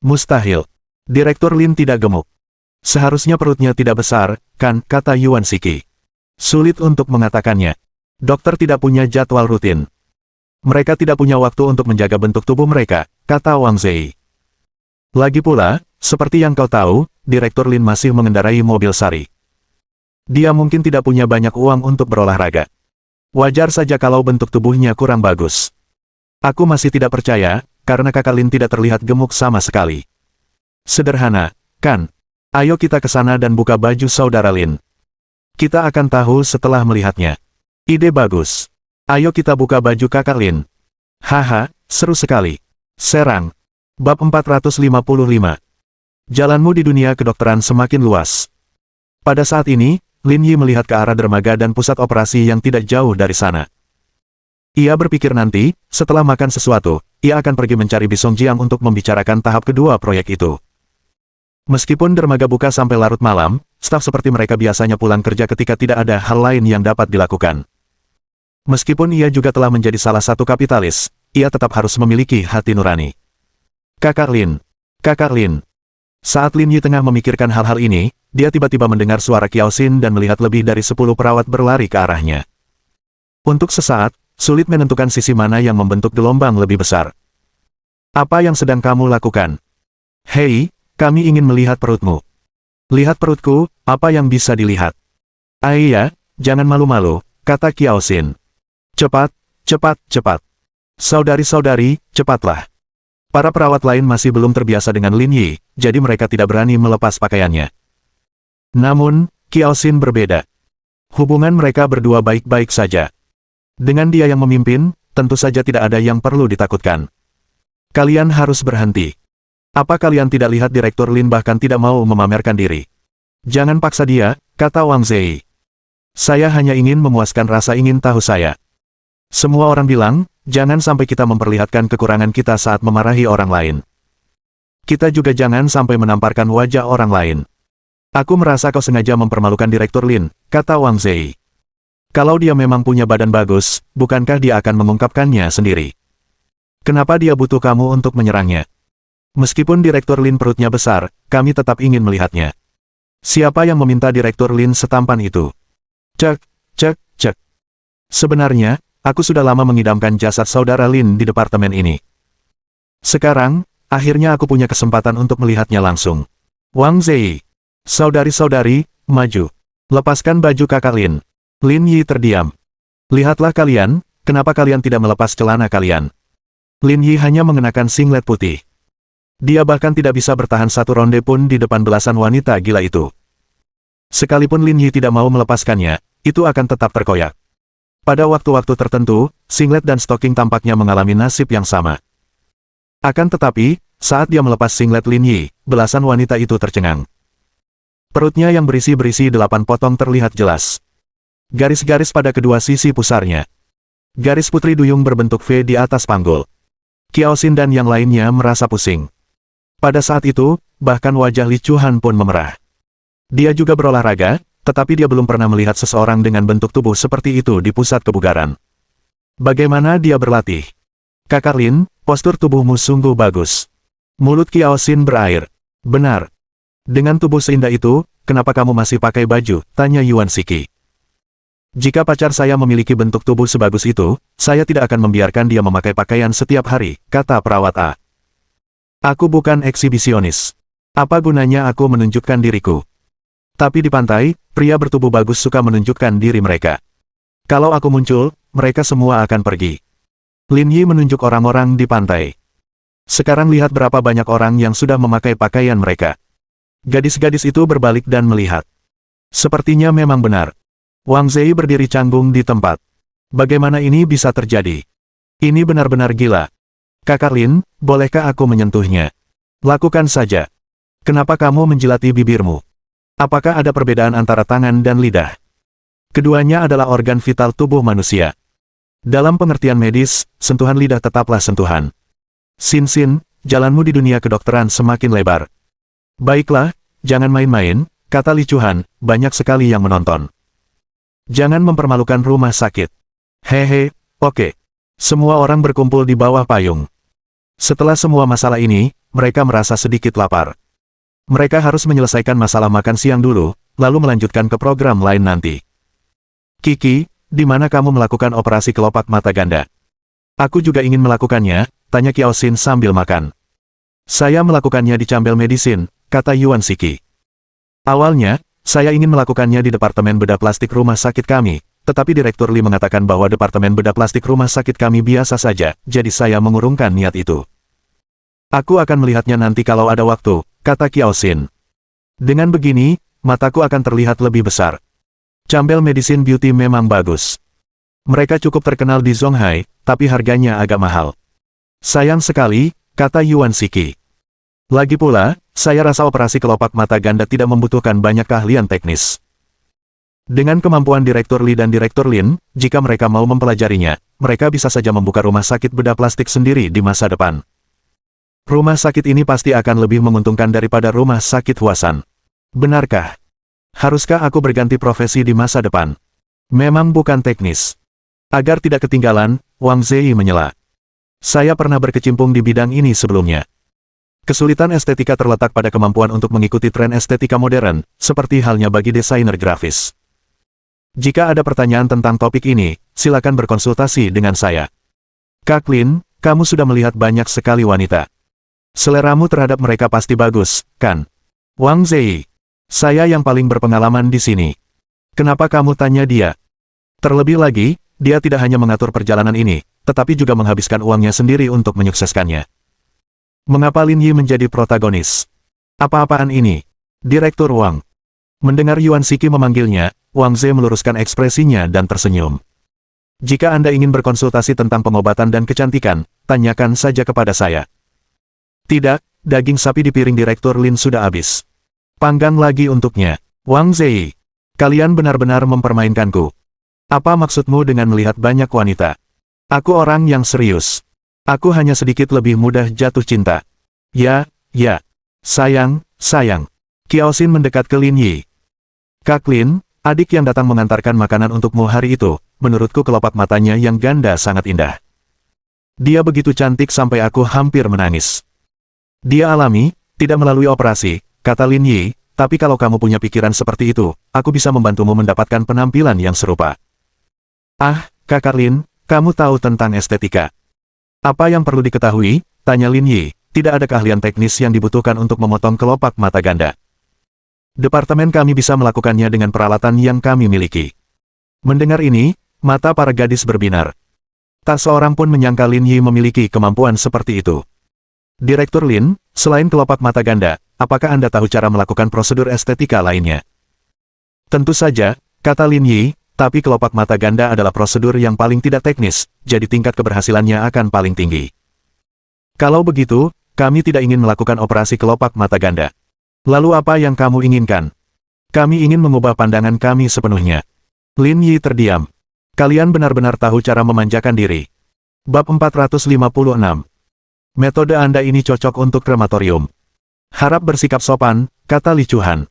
Speaker 1: Mustahil. Direktur Lin tidak gemuk. Seharusnya perutnya tidak besar, kan, kata Yuan Shiki. Sulit untuk mengatakannya. Dokter tidak punya jadwal rutin. Mereka tidak punya waktu untuk menjaga bentuk tubuh mereka, kata Wang Zei. Lagi pula, seperti yang kau tahu, Direktur Lin masih mengendarai mobil sari. Dia mungkin tidak punya banyak uang untuk berolahraga. Wajar saja kalau bentuk tubuhnya kurang bagus. Aku masih tidak percaya, karena kakak Lin tidak terlihat gemuk sama sekali. Sederhana, kan? Ayo kita ke sana dan buka baju saudara Lin. Kita akan tahu setelah melihatnya. Ide bagus. Ayo kita buka baju kakak Lin. Haha, seru sekali. Serang. Bab 455. Jalanmu di dunia kedokteran semakin luas. Pada saat ini, Lin Yi melihat ke arah dermaga dan pusat operasi yang tidak jauh dari sana. Ia berpikir nanti, setelah makan sesuatu, ia akan pergi mencari Bisong Jiang untuk membicarakan tahap kedua proyek itu. Meskipun dermaga buka sampai larut malam, staf seperti mereka biasanya pulang kerja ketika tidak ada hal lain yang dapat dilakukan. Meskipun ia juga telah menjadi salah satu kapitalis, ia tetap harus memiliki hati nurani. Kakak Lin. Kakak Lin. Saat Lin Yi tengah memikirkan hal-hal ini, dia tiba-tiba mendengar suara Qiao Xin dan melihat lebih dari 10 perawat berlari ke arahnya. Untuk sesaat, sulit menentukan sisi mana yang membentuk gelombang lebih besar. Apa yang sedang kamu lakukan? Hei, kami ingin melihat perutmu. Lihat perutku, apa yang bisa dilihat? Iya, jangan malu-malu, kata Qiao Xin. Cepat, cepat, cepat. Saudari-saudari, cepatlah. Para perawat lain masih belum terbiasa dengan Lin Yi, jadi mereka tidak berani melepas pakaiannya. Namun, Qiao Xin berbeda. Hubungan mereka berdua baik-baik saja. Dengan dia yang memimpin, tentu saja tidak ada yang perlu ditakutkan. Kalian harus berhenti. Apa kalian tidak lihat Direktur Lin bahkan tidak mau memamerkan diri? Jangan paksa dia, kata Wang Zei. Saya hanya ingin memuaskan rasa ingin tahu saya. Semua orang bilang, jangan sampai kita memperlihatkan kekurangan kita saat memarahi orang lain. Kita juga jangan sampai menamparkan wajah orang lain. Aku merasa kau sengaja mempermalukan Direktur Lin, kata Wang Zei. Kalau dia memang punya badan bagus, bukankah dia akan mengungkapkannya sendiri? Kenapa dia butuh kamu untuk menyerangnya? Meskipun Direktur Lin perutnya besar, kami tetap ingin melihatnya. Siapa yang meminta Direktur Lin setampan itu? Cek, cek, cek. Sebenarnya, aku sudah lama mengidamkan jasad saudara Lin di departemen ini. Sekarang, akhirnya aku punya kesempatan untuk melihatnya langsung. Wang Zei. Saudari-saudari, maju. Lepaskan baju kakak Lin. Lin Yi terdiam. Lihatlah kalian, kenapa kalian tidak melepas celana kalian? Lin Yi hanya mengenakan singlet putih. Dia bahkan tidak bisa bertahan satu ronde pun di depan belasan wanita gila itu. Sekalipun Lin Yi tidak mau melepaskannya, itu akan tetap terkoyak. Pada waktu-waktu tertentu, singlet dan stocking tampaknya mengalami nasib yang sama. Akan tetapi, saat dia melepas singlet Lin Yi, belasan wanita itu tercengang. Perutnya yang berisi-berisi 8 potong terlihat jelas. Garis-garis pada kedua sisi pusarnya. Garis putri duyung berbentuk V di atas panggul. Qiao Xin dan yang lainnya merasa pusing. Pada saat itu, bahkan wajah Li Chuhan pun memerah. Dia juga berolahraga, tetapi dia belum pernah melihat seseorang dengan bentuk tubuh seperti itu di pusat kebugaran. Bagaimana dia berlatih? Kakak Lin, postur tubuhmu sungguh bagus. Mulut Qiao Xin berair. Benar. Dengan tubuh seindah itu, kenapa kamu masih pakai baju? Tanya Yuan Shiki. Jika pacar saya memiliki bentuk tubuh sebagus itu, saya tidak akan membiarkan dia memakai pakaian setiap hari, kata perawat A. Aku bukan eksibisionis. Apa gunanya aku menunjukkan diriku? Tapi di pantai, pria bertubuh bagus suka menunjukkan diri mereka. Kalau aku muncul, mereka semua akan pergi. Lin Yi menunjuk orang-orang di pantai. Sekarang lihat berapa banyak orang yang sudah memakai pakaian mereka. Gadis-gadis itu berbalik dan melihat. Sepertinya memang benar. Wang Zei berdiri canggung di tempat. Bagaimana ini bisa terjadi? Ini benar-benar gila. Kakak Lin, bolehkah aku menyentuhnya? Lakukan saja. Kenapa kamu menjilati bibirmu? Apakah ada perbedaan antara tangan dan lidah? Keduanya adalah organ vital tubuh manusia. Dalam pengertian medis, sentuhan lidah tetaplah sentuhan. Sin Sin, jalanmu di dunia kedokteran semakin lebar. Baiklah, jangan main-main, kata Li Chuhan, banyak sekali yang menonton. Jangan mempermalukan rumah sakit. Hehe, oke. Semua orang berkumpul di bawah payung. Setelah semua masalah ini, mereka merasa sedikit lapar. Mereka harus menyelesaikan masalah makan siang dulu, lalu melanjutkan ke program lain nanti. Kiki, di mana kamu melakukan operasi kelopak mata ganda? Aku juga ingin melakukannya, tanya Kiao Xin sambil makan. Saya melakukannya di Cambel Medicine, kata Yuan Siki. Awalnya, saya ingin melakukannya di Departemen Bedah Plastik rumah sakit kami, tetapi Direktur Li mengatakan bahwa Departemen Bedah Plastik rumah sakit kami biasa saja, jadi saya mengurungkan niat itu. Aku akan melihatnya nanti kalau ada waktu, kata Kiao Xin. Dengan begini, mataku akan terlihat lebih besar. Cambel Medicine Beauty memang bagus. Mereka cukup terkenal di Zonghai, tapi harganya agak mahal. Sayang sekali, kata Yuan Siki. Lagi pula, saya rasa operasi kelopak mata ganda tidak membutuhkan banyak keahlian teknis. Dengan kemampuan Direktur Li dan Direktur Lin, jika mereka mau mempelajarinya, mereka bisa saja membuka rumah sakit bedah plastik sendiri di masa depan. Rumah sakit ini pasti akan lebih menguntungkan daripada rumah sakit Huasan. Benarkah? Haruskah aku berganti profesi di masa depan? Memang bukan teknis. Agar tidak ketinggalan, Wang Zei menyela. Saya pernah berkecimpung di bidang ini sebelumnya. Kesulitan estetika terletak pada kemampuan untuk mengikuti tren estetika modern, seperti halnya bagi desainer grafis. Jika ada pertanyaan tentang topik ini, silakan berkonsultasi dengan saya. Kak Lin, kamu sudah melihat banyak sekali wanita. Seleramu terhadap mereka pasti bagus, kan? Wang Zei, saya yang paling berpengalaman di sini. Kenapa kamu tanya dia? Terlebih lagi, dia tidak hanya mengatur perjalanan ini, tetapi juga menghabiskan uangnya sendiri untuk menyukseskannya. Mengapa Lin Yi menjadi protagonis? Apa-apaan ini? Direktur Wang. Mendengar Yuan Siki memanggilnya, Wang Ze meluruskan ekspresinya dan tersenyum. Jika Anda ingin berkonsultasi tentang pengobatan dan kecantikan, tanyakan saja kepada saya. Tidak, daging sapi di piring Direktur Lin sudah habis. Panggang lagi untuknya. Wang Zei, kalian benar-benar mempermainkanku. Apa maksudmu dengan melihat banyak wanita? Aku orang yang serius. Aku hanya sedikit lebih mudah jatuh cinta. Ya. Sayang. Kiao Xin mendekat ke Lin Yi. Kak Lin, adik yang datang mengantarkan makanan untukmu hari itu, menurutku kelopak matanya yang ganda sangat indah. Dia begitu cantik sampai aku hampir menangis. Dia alami, tidak melalui operasi, kata Lin Yi, tapi kalau kamu punya pikiran seperti itu, aku bisa membantumu mendapatkan penampilan yang serupa. Ah, Kak Lin, kamu tahu tentang estetika. Apa yang perlu diketahui? Tanya Lin Yi, tidak ada keahlian teknis yang dibutuhkan untuk memotong kelopak mata ganda. Departemen kami bisa melakukannya dengan peralatan yang kami miliki. Mendengar ini, mata para gadis berbinar. Tak seorang pun menyangka Lin Yi memiliki kemampuan seperti itu. Direktur Lin, selain kelopak mata ganda, apakah Anda tahu cara melakukan prosedur estetika lainnya? Tentu saja, kata Lin Yi, tapi kelopak mata ganda adalah prosedur yang paling tidak teknis, jadi tingkat keberhasilannya akan paling tinggi. Kalau begitu, kami tidak ingin melakukan operasi kelopak mata ganda. Lalu apa yang kamu inginkan? Kami ingin mengubah pandangan kami sepenuhnya. Lin Yi terdiam. Kalian benar-benar tahu cara memanjakan diri. Bab 456. Metode Anda ini cocok untuk krematorium. Harap bersikap sopan, kata Li Chuhan.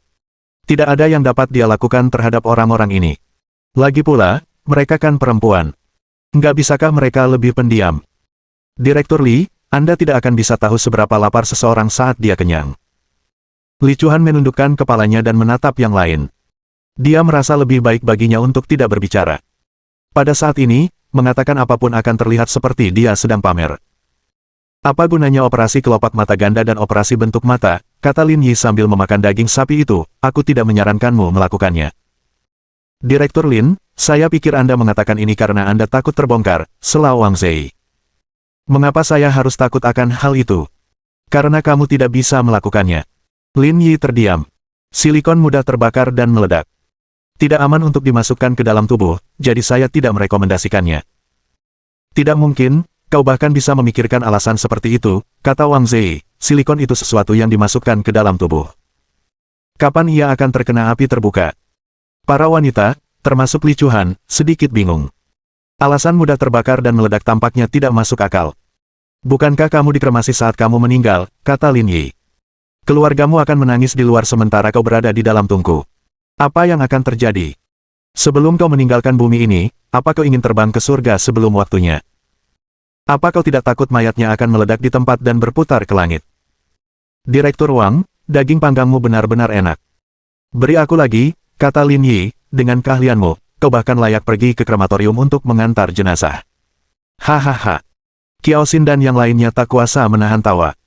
Speaker 1: Tidak ada yang dapat dia lakukan terhadap orang-orang ini. Lagi pula, mereka kan perempuan. Nggak bisakah mereka lebih pendiam? Direktur Li, Anda tidak akan bisa tahu seberapa lapar seseorang saat dia kenyang. Li Chuhan menundukkan kepalanya dan menatap yang lain. Dia merasa lebih baik baginya untuk tidak berbicara. Pada saat ini, mengatakan apapun akan terlihat seperti dia sedang pamer. Apa gunanya operasi kelopak mata ganda dan operasi bentuk mata, kata Lin Yi sambil memakan daging sapi itu, aku tidak menyarankanmu melakukannya. Direktur Lin, saya pikir Anda mengatakan ini karena Anda takut terbongkar, sela Wang Zei. Mengapa saya harus takut akan hal itu? Karena kamu tidak bisa melakukannya. Lin Yi terdiam. Silikon mudah terbakar dan meledak. Tidak aman untuk dimasukkan ke dalam tubuh, jadi saya tidak merekomendasikannya. Tidak mungkin, kau bahkan bisa memikirkan alasan seperti itu, kata Wang Zei, silikon itu sesuatu yang dimasukkan ke dalam tubuh. Kapan ia akan terkena api terbuka? Para wanita, termasuk Li Chuhan, sedikit bingung. Alasan mudah terbakar dan meledak tampaknya tidak masuk akal. Bukankah kamu dikremasi saat kamu meninggal, kata Lin Yi. Keluargamu akan menangis di luar sementara kau berada di dalam tungku. Apa yang akan terjadi? Sebelum kau meninggalkan bumi ini, apa kau ingin terbang ke surga sebelum waktunya? Apa kau tidak takut mayatnya akan meledak di tempat dan berputar ke langit? Direktur Wang, daging panggangmu benar-benar enak. Beri aku lagi, kata Lin Yi, dengan keahlianmu, kau bahkan layak pergi ke krematorium untuk mengantar jenazah. Hahaha. Qiao Xin dan yang lainnya tak kuasa menahan tawa.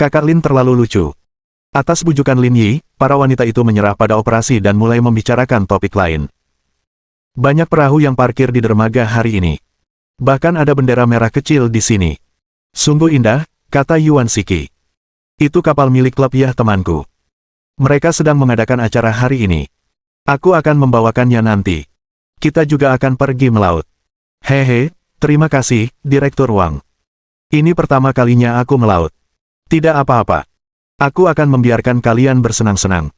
Speaker 1: Kakak Lin terlalu lucu. Atas bujukan Lin Yi, para wanita itu menyerah pada operasi dan mulai membicarakan topik lain. Banyak perahu yang parkir di dermaga hari ini. Bahkan ada bendera merah kecil di sini. Sungguh indah, kata Yuan Shiki. Itu kapal milik klub ya temanku. Mereka sedang mengadakan acara hari ini. Aku akan membawakannya nanti. Kita juga akan pergi melaut. Hehe, terima kasih, Direktur Wang. Ini pertama kalinya aku melaut. Tidak apa-apa. Aku akan membiarkan kalian bersenang-senang.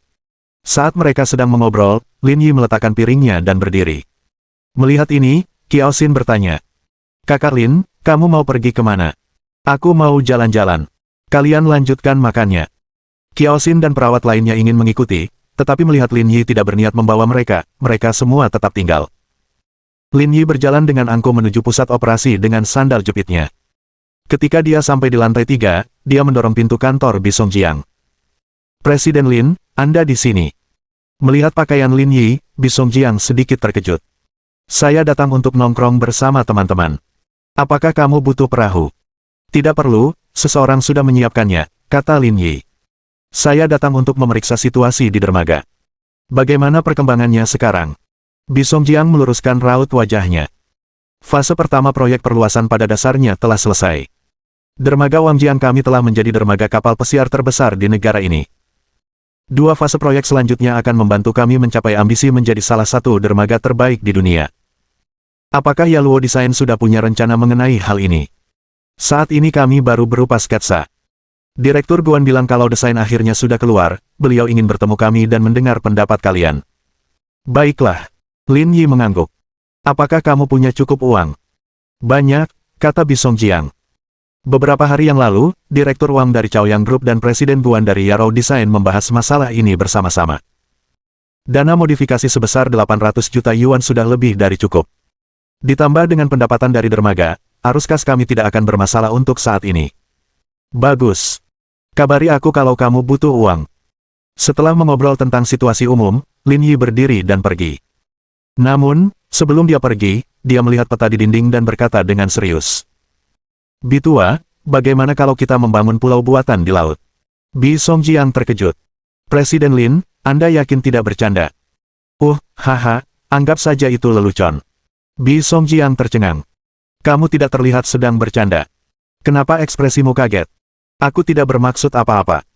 Speaker 1: Saat mereka sedang mengobrol, Lin Yi meletakkan piringnya dan berdiri. Melihat ini, Qiao Xin bertanya. Kakak Lin, kamu mau pergi kemana? Aku mau jalan-jalan. Kalian lanjutkan makannya. Qiao Xin dan perawat lainnya ingin mengikuti, tetapi melihat Lin Yi tidak berniat membawa mereka, mereka semua tetap tinggal. Lin Yi berjalan dengan angkuh menuju pusat operasi dengan sandal jepitnya. Ketika dia sampai di lantai 3, dia mendorong pintu kantor Bi Songjiang. Presiden Lin, Anda di sini. Melihat pakaian Lin Yi, Bi Songjiang sedikit terkejut. Saya datang untuk nongkrong bersama teman-teman. Apakah kamu butuh perahu? Tidak perlu, seseorang sudah menyiapkannya, kata Lin Yi. Saya datang untuk memeriksa situasi di dermaga. Bagaimana perkembangannya sekarang? Bi Songjiang meluruskan raut wajahnya. Fase pertama proyek perluasan pada dasarnya telah selesai. Dermaga Wangjiang kami telah menjadi dermaga kapal pesiar terbesar di negara ini. 2 fase proyek selanjutnya akan membantu kami mencapai ambisi menjadi salah satu dermaga terbaik di dunia. Apakah Yaluo Design sudah punya rencana mengenai hal ini? Saat ini kami baru berupa sketsa. Direktur Guan bilang kalau desain akhirnya sudah keluar, beliau ingin bertemu kami dan mendengar pendapat kalian. Baiklah. Lin Yi mengangguk. Apakah kamu punya cukup uang? Banyak, kata Bi Songjiang. Beberapa hari yang lalu, Direktur Wang dari Chaoyang Group dan Presiden Guan dari Yarrow Design membahas masalah ini bersama-sama. Dana modifikasi sebesar 800 juta yuan sudah lebih dari cukup. Ditambah dengan pendapatan dari dermaga, arus kas kami tidak akan bermasalah untuk saat ini. Bagus. Kabari aku kalau kamu butuh uang. Setelah mengobrol tentang situasi umum, Lin Yi berdiri dan pergi. Namun, sebelum dia pergi, dia melihat peta di dinding dan berkata dengan serius. Bitua, bagaimana kalau kita membangun pulau buatan di laut? Bi Songjiang terkejut. Presiden Lin, Anda yakin tidak bercanda? Haha, anggap saja itu lelucon. Bi Songjiang tercengang. Kamu tidak terlihat sedang bercanda. Kenapa ekspresimu kaget? Aku tidak bermaksud apa-apa.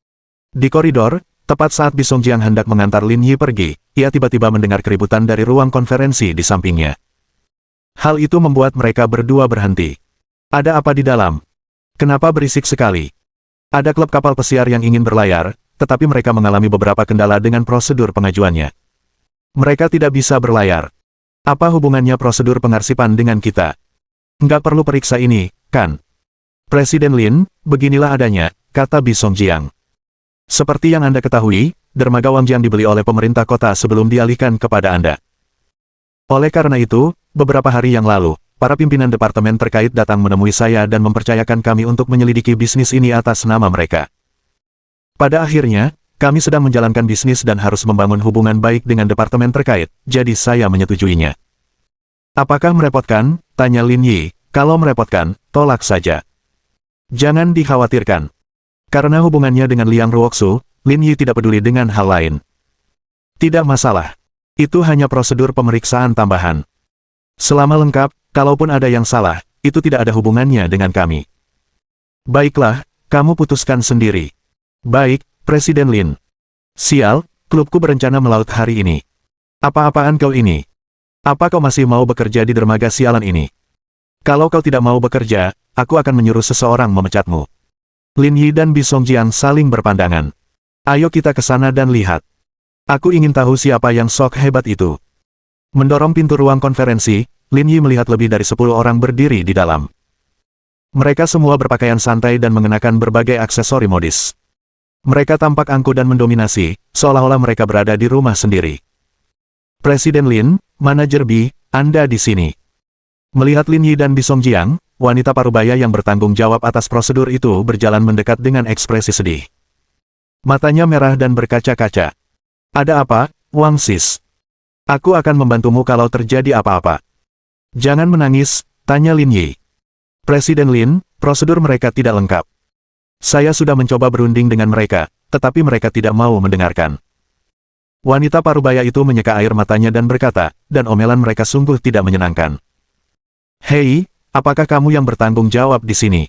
Speaker 1: Di koridor, tepat saat Bi Songjiang hendak mengantar Lin Yi pergi, ia tiba-tiba mendengar keributan dari ruang konferensi di sampingnya. Hal itu membuat mereka berdua berhenti. Ada apa di dalam? Kenapa berisik sekali? Ada klub kapal pesiar yang ingin berlayar, tetapi mereka mengalami beberapa kendala dengan prosedur pengajuannya. Mereka tidak bisa berlayar. Apa hubungannya prosedur pengarsipan dengan kita? Nggak perlu periksa ini, kan? Presiden Lin, beginilah adanya, kata Bi Songjiang. Seperti yang Anda ketahui, dermaga Wangjiang dibeli oleh pemerintah kota sebelum dialihkan kepada Anda. Oleh karena itu, beberapa hari yang lalu, para pimpinan departemen terkait datang menemui saya dan mempercayakan kami untuk menyelidiki bisnis ini atas nama mereka. Pada akhirnya, Kami sedang menjalankan bisnis dan harus membangun hubungan baik dengan departemen terkait, jadi saya menyetujuinya. Apakah merepotkan? Tanya Lin Yi. Kalau merepotkan, tolak saja. Jangan dikhawatirkan. Karena hubungannya dengan Liang Ruoxu, Lin Yi tidak peduli dengan hal lain. Tidak masalah. Itu hanya prosedur pemeriksaan tambahan. Selama lengkap, kalaupun ada yang salah, itu tidak ada hubungannya dengan kami. Baiklah, kamu putuskan sendiri. Baik, Presiden Lin. Sial, klubku berencana melaut hari ini. Apa-apaan kau ini? Apa kau masih mau bekerja di dermaga sialan ini? Kalau kau tidak mau bekerja, aku akan menyuruh seseorang memecatmu. Lin Yi dan Bi Songjiang saling berpandangan. Ayo kita ke sana dan lihat. Aku ingin tahu siapa yang sok hebat itu. Mendorong pintu ruang konferensi, Lin Yi melihat lebih dari 10 orang berdiri di dalam. Mereka semua berpakaian santai dan mengenakan berbagai aksesori modis. Mereka tampak angkuh dan mendominasi, seolah-olah mereka berada di rumah sendiri. Presiden Lin, manajer Bi, Anda di sini. Melihat Lin Yi dan Bi Songjiang, wanita parubaya yang bertanggung jawab atas prosedur itu berjalan mendekat dengan ekspresi sedih. Matanya merah dan berkaca-kaca. Ada apa, Wang Sis? Aku akan membantumu kalau terjadi apa-apa. Jangan menangis, tanya Lin Yi. Presiden Lin, prosedur mereka tidak lengkap. Saya sudah mencoba berunding dengan mereka, tetapi mereka tidak mau mendengarkan. Wanita parubaya itu menyeka air matanya dan berkata, dan omelan mereka sungguh tidak menyenangkan. Hei, apakah kamu yang bertanggung jawab di sini?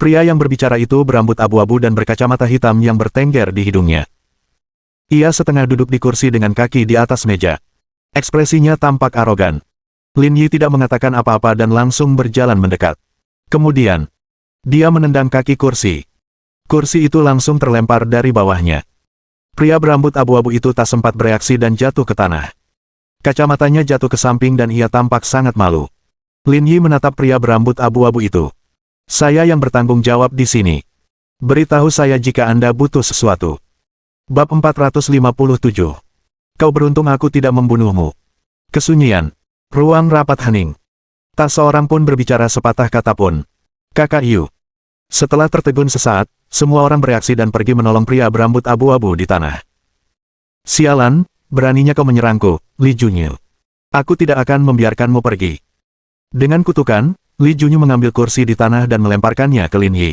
Speaker 1: Pria yang berbicara itu berambut abu-abu dan berkacamata hitam yang bertengger di hidungnya. Ia setengah duduk di kursi dengan kaki di atas meja. Ekspresinya tampak arogan. Lin Yi tidak mengatakan apa-apa dan langsung berjalan mendekat. Kemudian, dia menendang kaki kursi. Kursi itu langsung terlempar dari bawahnya. Pria berambut abu-abu itu tak sempat bereaksi dan jatuh ke tanah. Kacamatanya jatuh ke samping dan ia tampak sangat malu. Lin Yi menatap pria berambut abu-abu itu. Saya yang bertanggung jawab di sini. Beritahu saya jika Anda butuh sesuatu. Bab 457. Kau beruntung aku tidak membunuhmu. Kesunyian. Ruang rapat hening. Tak seorang pun berbicara sepatah kata pun. Kakak Yu. Setelah tertegun sesaat, semua orang bereaksi dan pergi menolong pria berambut abu-abu di tanah. Sialan, beraninya kau menyerangku, Li Junyu. Aku tidak akan membiarkanmu pergi. Dengan kutukan, Li Junyu mengambil kursi di tanah dan melemparkannya ke Lin Yi.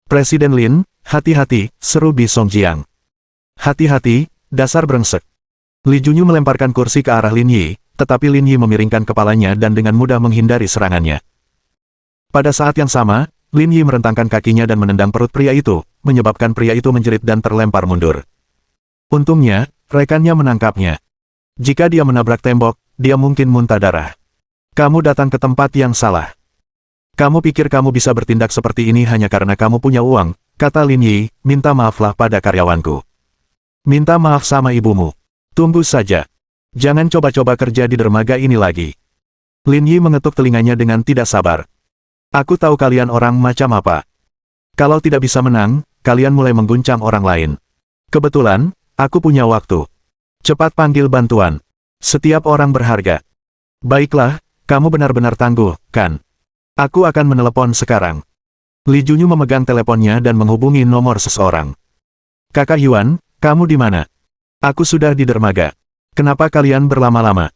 Speaker 1: Presiden Lin, hati-hati, seru Bi Songjiang. Hati-hati, dasar brengsek. Li Junyu melemparkan kursi ke arah Lin Yi, tetapi Lin Yi memiringkan kepalanya dan dengan mudah menghindari serangannya. Pada saat yang sama, Lin Yi merentangkan kakinya dan menendang perut pria itu, menyebabkan pria itu menjerit dan terlempar mundur. Untungnya, rekannya menangkapnya. Jika dia menabrak tembok, dia mungkin muntah darah. Kamu datang ke tempat yang salah. Kamu pikir kamu bisa bertindak seperti ini hanya karena kamu punya uang, kata Lin Yi, minta maaflah pada karyawanku. Minta maaf sama ibumu. Tunggu saja. Jangan coba-coba kerja di dermaga ini lagi. Lin Yi mengetuk telinganya dengan tidak sabar. Aku tahu kalian orang macam apa. Kalau tidak bisa menang, kalian mulai mengguncang orang lain. Kebetulan, aku punya waktu. Cepat panggil bantuan. Setiap orang berharga. Baiklah, kamu benar-benar tangguh, kan? Aku akan menelepon sekarang. Li Junyu memegang teleponnya dan menghubungi nomor seseorang. Kakak Yuan, kamu di mana? Aku sudah di dermaga. Kenapa kalian berlama-lama?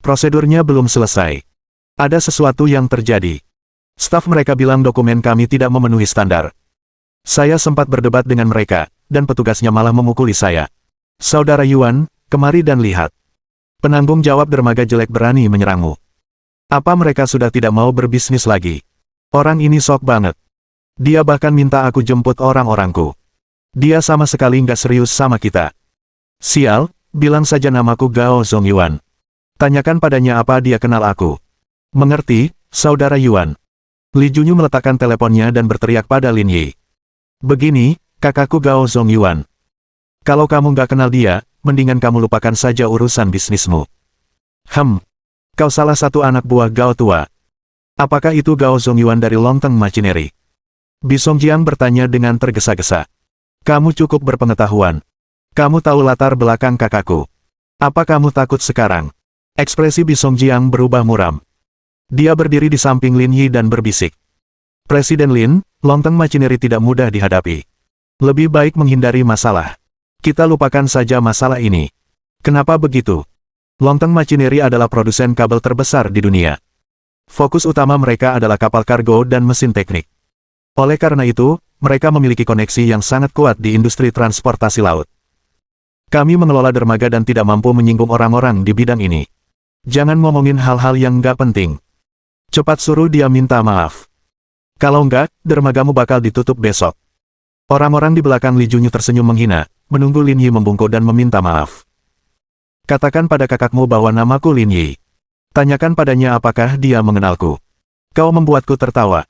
Speaker 1: Prosedurnya belum selesai. Ada sesuatu yang terjadi. Staf mereka bilang dokumen kami tidak memenuhi standar. Saya sempat berdebat dengan mereka, dan petugasnya malah memukuli saya. Saudara Yuan, kemari dan lihat. Penanggung jawab dermaga jelek berani menyerangmu. Apa mereka sudah tidak mau berbisnis lagi? Orang ini sok banget. Dia bahkan minta aku jemput orang-orangku. Dia sama sekali nggak serius sama kita. Sial, bilang saja namaku Gao Zongyuan. Tanyakan padanya apa dia kenal aku. Mengerti, Saudara Yuan. Li Junyu meletakkan teleponnya dan berteriak pada Lin Yi. Begini, kakakku Gao Zongyuan. Kalau kamu nggak kenal dia, mendingan kamu lupakan saja urusan bisnismu. Kau salah satu anak buah Gao tua. Apakah itu Gao Zongyuan dari Longteng Machinery? Bi Songjiang bertanya dengan tergesa-gesa. Kamu cukup berpengetahuan. Kamu tahu latar belakang kakakku. Apa kamu takut sekarang? Ekspresi Bi Songjiang berubah muram. Dia berdiri di samping Lin Yi dan berbisik. Presiden Lin, Longteng Machinery tidak mudah dihadapi. Lebih baik menghindari masalah. Kita lupakan saja masalah ini. Kenapa begitu? Longteng Machinery adalah produsen kabel terbesar di dunia. Fokus utama mereka adalah kapal kargo dan mesin teknik. Oleh karena itu, mereka memiliki koneksi yang sangat kuat di industri transportasi laut. Kami mengelola dermaga dan tidak mampu menyinggung orang-orang di bidang ini. Jangan ngomongin hal-hal yang nggak penting. Cepat suruh dia minta maaf. Kalau enggak, dermagamu bakal ditutup besok. Orang-orang di belakang Li Junyu tersenyum menghina, menunggu Lin Yi membungkuk dan meminta maaf. Katakan pada kakakmu bahwa namaku Lin Yi. Tanyakan padanya apakah dia mengenalku. Kau membuatku tertawa.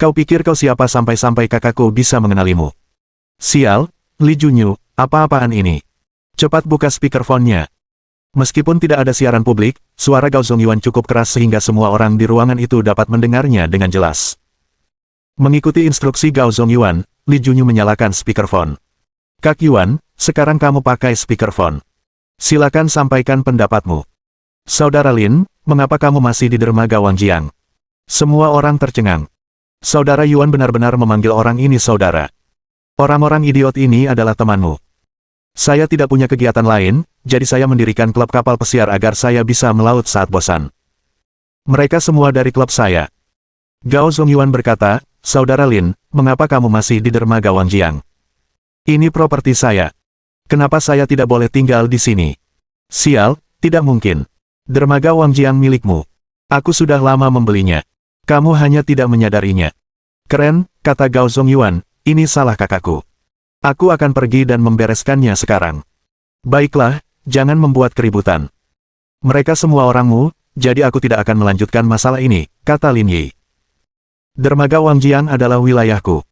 Speaker 1: Kau pikir kau siapa sampai-sampai kakakku bisa mengenalimu? Sial, Li Junyu, apa-apaan ini? Cepat buka speakerphone-nya. Meskipun tidak ada siaran publik, suara Gao Zongyuan cukup keras sehingga semua orang di ruangan itu dapat mendengarnya dengan jelas. Mengikuti instruksi Gao Zongyuan, Li Junyu menyalakan speakerphone. Kak Yuan, sekarang kamu pakai speakerphone. Silakan sampaikan pendapatmu. Saudara Lin, mengapa kamu masih di dermaga Wangjiang? Semua orang tercengang. Saudara Yuan benar-benar memanggil orang ini saudara. Orang-orang idiot ini adalah temanmu. Saya tidak punya kegiatan lain, jadi saya mendirikan klub kapal pesiar agar saya bisa melaut saat bosan. Mereka semua dari klub saya. Gao Zongyuan berkata, Saudara Lin, mengapa kamu masih di dermaga Wangjiang? Ini properti saya. Kenapa saya tidak boleh tinggal di sini? Sial, tidak mungkin. Dermaga Wangjiang milikmu. Aku sudah lama membelinya. Kamu hanya tidak menyadarinya. Keren, kata Gao Zongyuan, ini salah kakakku. Aku akan pergi dan membereskannya sekarang. Baiklah, jangan membuat keributan. Mereka semua orangmu, jadi aku tidak akan melanjutkan masalah ini, kata Lin Yi. Dermaga Wangjiang adalah wilayahku.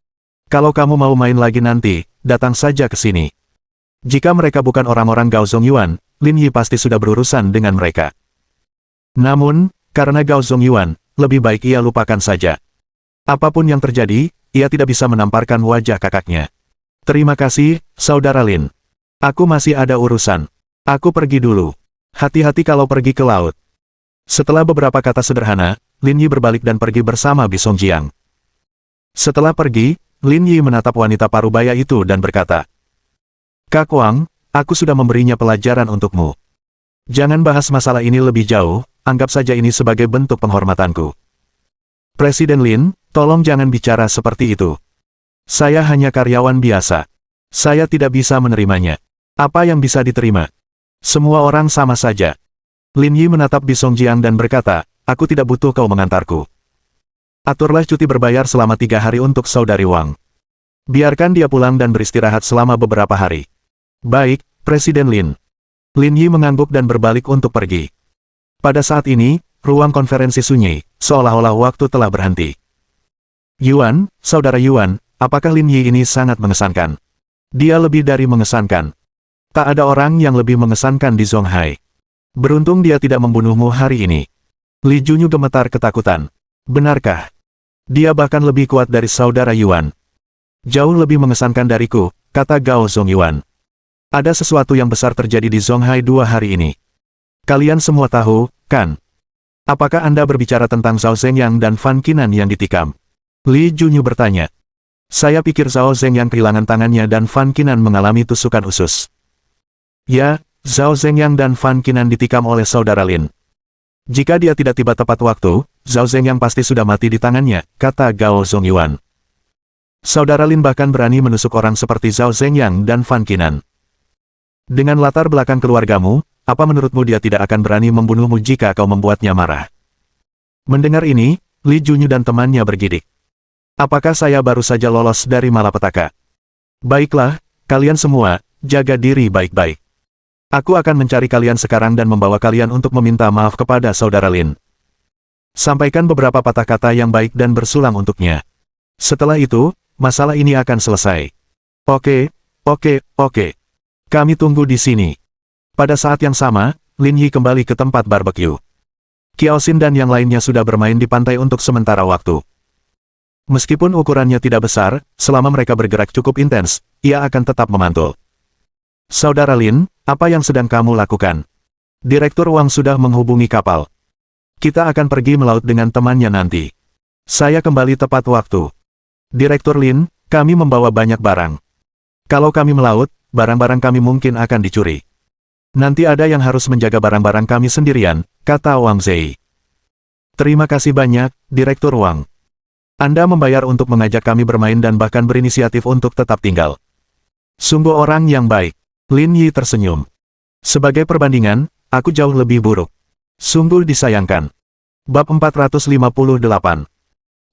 Speaker 1: Kalau kamu mau main lagi nanti, datang saja ke sini. Jika mereka bukan orang-orang Gao Zongyuan, Lin Yi pasti sudah berurusan dengan mereka. Namun, karena Gao Zongyuan, lebih baik ia lupakan saja. Apapun yang terjadi, ia tidak bisa menamparkan wajah kakaknya. Terima kasih, Saudara Lin. Aku masih ada urusan. Aku pergi dulu. Hati-hati kalau pergi ke laut. Setelah beberapa kata sederhana, Lin Yi berbalik dan pergi bersama Bi Songjiang. Setelah pergi, Lin Yi menatap wanita parubaya itu dan berkata, Kak Wang, aku sudah memberinya pelajaran untukmu. Jangan bahas masalah ini lebih jauh, anggap saja ini sebagai bentuk penghormatanku. Presiden Lin, tolong jangan bicara seperti itu. Saya hanya karyawan biasa. Saya tidak bisa menerimanya. Apa yang bisa diterima? Semua orang sama saja. Lin Yi menatap Bi Songjiang dan berkata, aku tidak butuh kau mengantarku. Aturlah cuti berbayar selama 3 hari untuk Saudari Wang. Biarkan dia pulang dan beristirahat selama beberapa hari. Baik, Presiden Lin. Lin Yi mengangguk dan berbalik untuk pergi. Pada saat ini, ruang konferensi sunyi, seolah-olah waktu telah berhenti. Yuan, Saudara Yuan, apakah Lin Yi ini sangat mengesankan? Dia lebih dari mengesankan. Tak ada orang yang lebih mengesankan di Zonghai. Beruntung dia tidak membunuhmu hari ini. Li Junyu gemetar ketakutan. Benarkah? Dia bahkan lebih kuat dari Saudara Yuan. Jauh lebih mengesankan dariku, kata Gao Zongyuan. Ada sesuatu yang besar terjadi di Zonghai 2 hari ini. Kalian semua tahu, kan? Apakah Anda berbicara tentang Zhao Zhengyang dan Fan Qinan yang ditikam? Li Junyu bertanya. Saya pikir Zhao Zhengyang kehilangan tangannya dan Fan Qinan mengalami tusukan usus. Ya, Zhao Zhengyang dan Fan Qinan ditikam oleh Saudara Lin. Jika dia tidak tiba tepat waktu, Zhao Zhengyang pasti sudah mati di tangannya, kata Gao Zongyuan. Saudara Lin bahkan berani menusuk orang seperti Zhao Zhengyang dan Fan Qinan. Dengan latar belakang keluargamu, apa menurutmu dia tidak akan berani membunuhmu jika kau membuatnya marah? Mendengar ini, Li Junyu dan temannya bergidik. Apakah saya baru saja lolos dari malapetaka? Baiklah, kalian semua, jaga diri baik-baik. Aku akan mencari kalian sekarang dan membawa kalian untuk meminta maaf kepada Saudara Lin. Sampaikan beberapa patah kata yang baik dan bersulang untuknya. Setelah itu, masalah ini akan selesai. Oke. Kami tunggu di sini. Pada saat yang sama, Lin Yi kembali ke tempat barbecue. Qiao Xin dan yang lainnya sudah bermain di pantai untuk sementara waktu. Meskipun ukurannya tidak besar, selama mereka bergerak cukup intens, ia akan tetap memantul. Saudara Lin, apa yang sedang kamu lakukan? Direktur Wang sudah menghubungi kapal. Kita akan pergi melaut dengan temannya nanti. Saya kembali tepat waktu. Direktur Lin, kami membawa banyak barang. Kalau kami melaut, barang-barang kami mungkin akan dicuri. Nanti ada yang harus menjaga barang-barang kami sendirian, kata Wang Zei. Terima kasih banyak, Direktur Wang. Anda membayar untuk mengajak kami bermain dan bahkan berinisiatif untuk tetap tinggal. Sungguh orang yang baik. Lin Yi tersenyum. Sebagai perbandingan, aku jauh lebih buruk. Sungguh disayangkan. Bab 458.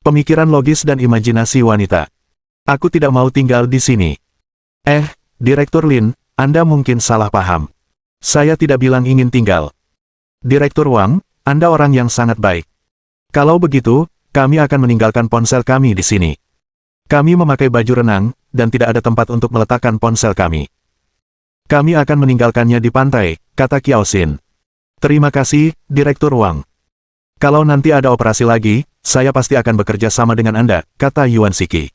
Speaker 1: Pemikiran logis dan imajinasi wanita. Aku tidak mau tinggal di sini. Direktur Lin, Anda mungkin salah paham. Saya tidak bilang ingin tinggal. Direktur Wang, Anda orang yang sangat baik. Kalau begitu, kami akan meninggalkan ponsel kami di sini. Kami memakai baju renang, dan tidak ada tempat untuk meletakkan ponsel kami. Kami akan meninggalkannya di pantai, kata Kiao Xin. Terima kasih, Direktur Wang. Kalau nanti ada operasi lagi, saya pasti akan bekerja sama dengan Anda, kata Yuan Shiki.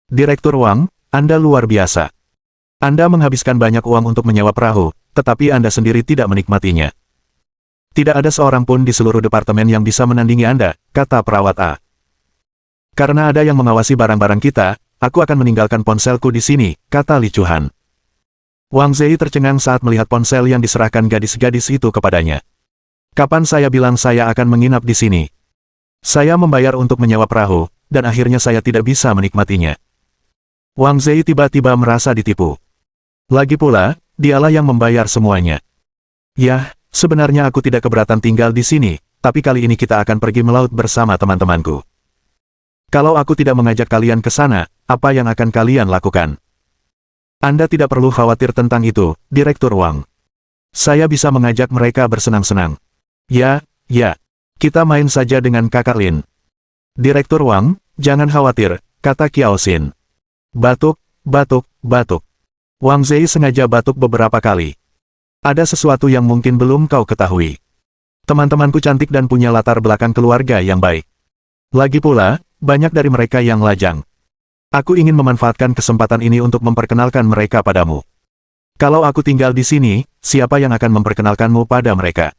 Speaker 1: Direktur Wang, Anda luar biasa. Anda menghabiskan banyak uang untuk menyewa perahu, tetapi Anda sendiri tidak menikmatinya. Tidak ada seorang pun di seluruh departemen yang bisa menandingi Anda, kata perawat A. Karena ada yang mengawasi barang-barang kita, aku akan meninggalkan ponselku di sini, kata Li Chuhan. Wang Zei tercengang saat melihat ponsel yang diserahkan gadis-gadis itu kepadanya. Kapan saya bilang saya akan menginap di sini? Saya membayar untuk menyewa perahu, dan akhirnya saya tidak bisa menikmatinya. Wang Zei tiba-tiba merasa ditipu. Lagi pula, dialah yang membayar semuanya. Yah, sebenarnya aku tidak keberatan tinggal di sini, tapi kali ini kita akan pergi melaut bersama teman-temanku. Kalau aku tidak mengajak kalian ke sana, apa yang akan kalian lakukan? Anda tidak perlu khawatir tentang itu, Direktur Wang. Saya bisa mengajak mereka bersenang-senang. Ya, kita main saja dengan Kakak Lin. Direktur Wang, jangan khawatir, kata Kiao Xin. Batuk. Wang Zei sengaja batuk beberapa kali. Ada sesuatu yang mungkin belum kau ketahui. Teman-temanku cantik dan punya latar belakang keluarga yang baik. Lagi pula, banyak dari mereka yang lajang. Aku ingin memanfaatkan kesempatan ini untuk memperkenalkan mereka padamu. Kalau aku tinggal di sini, siapa yang akan memperkenalkanmu pada mereka?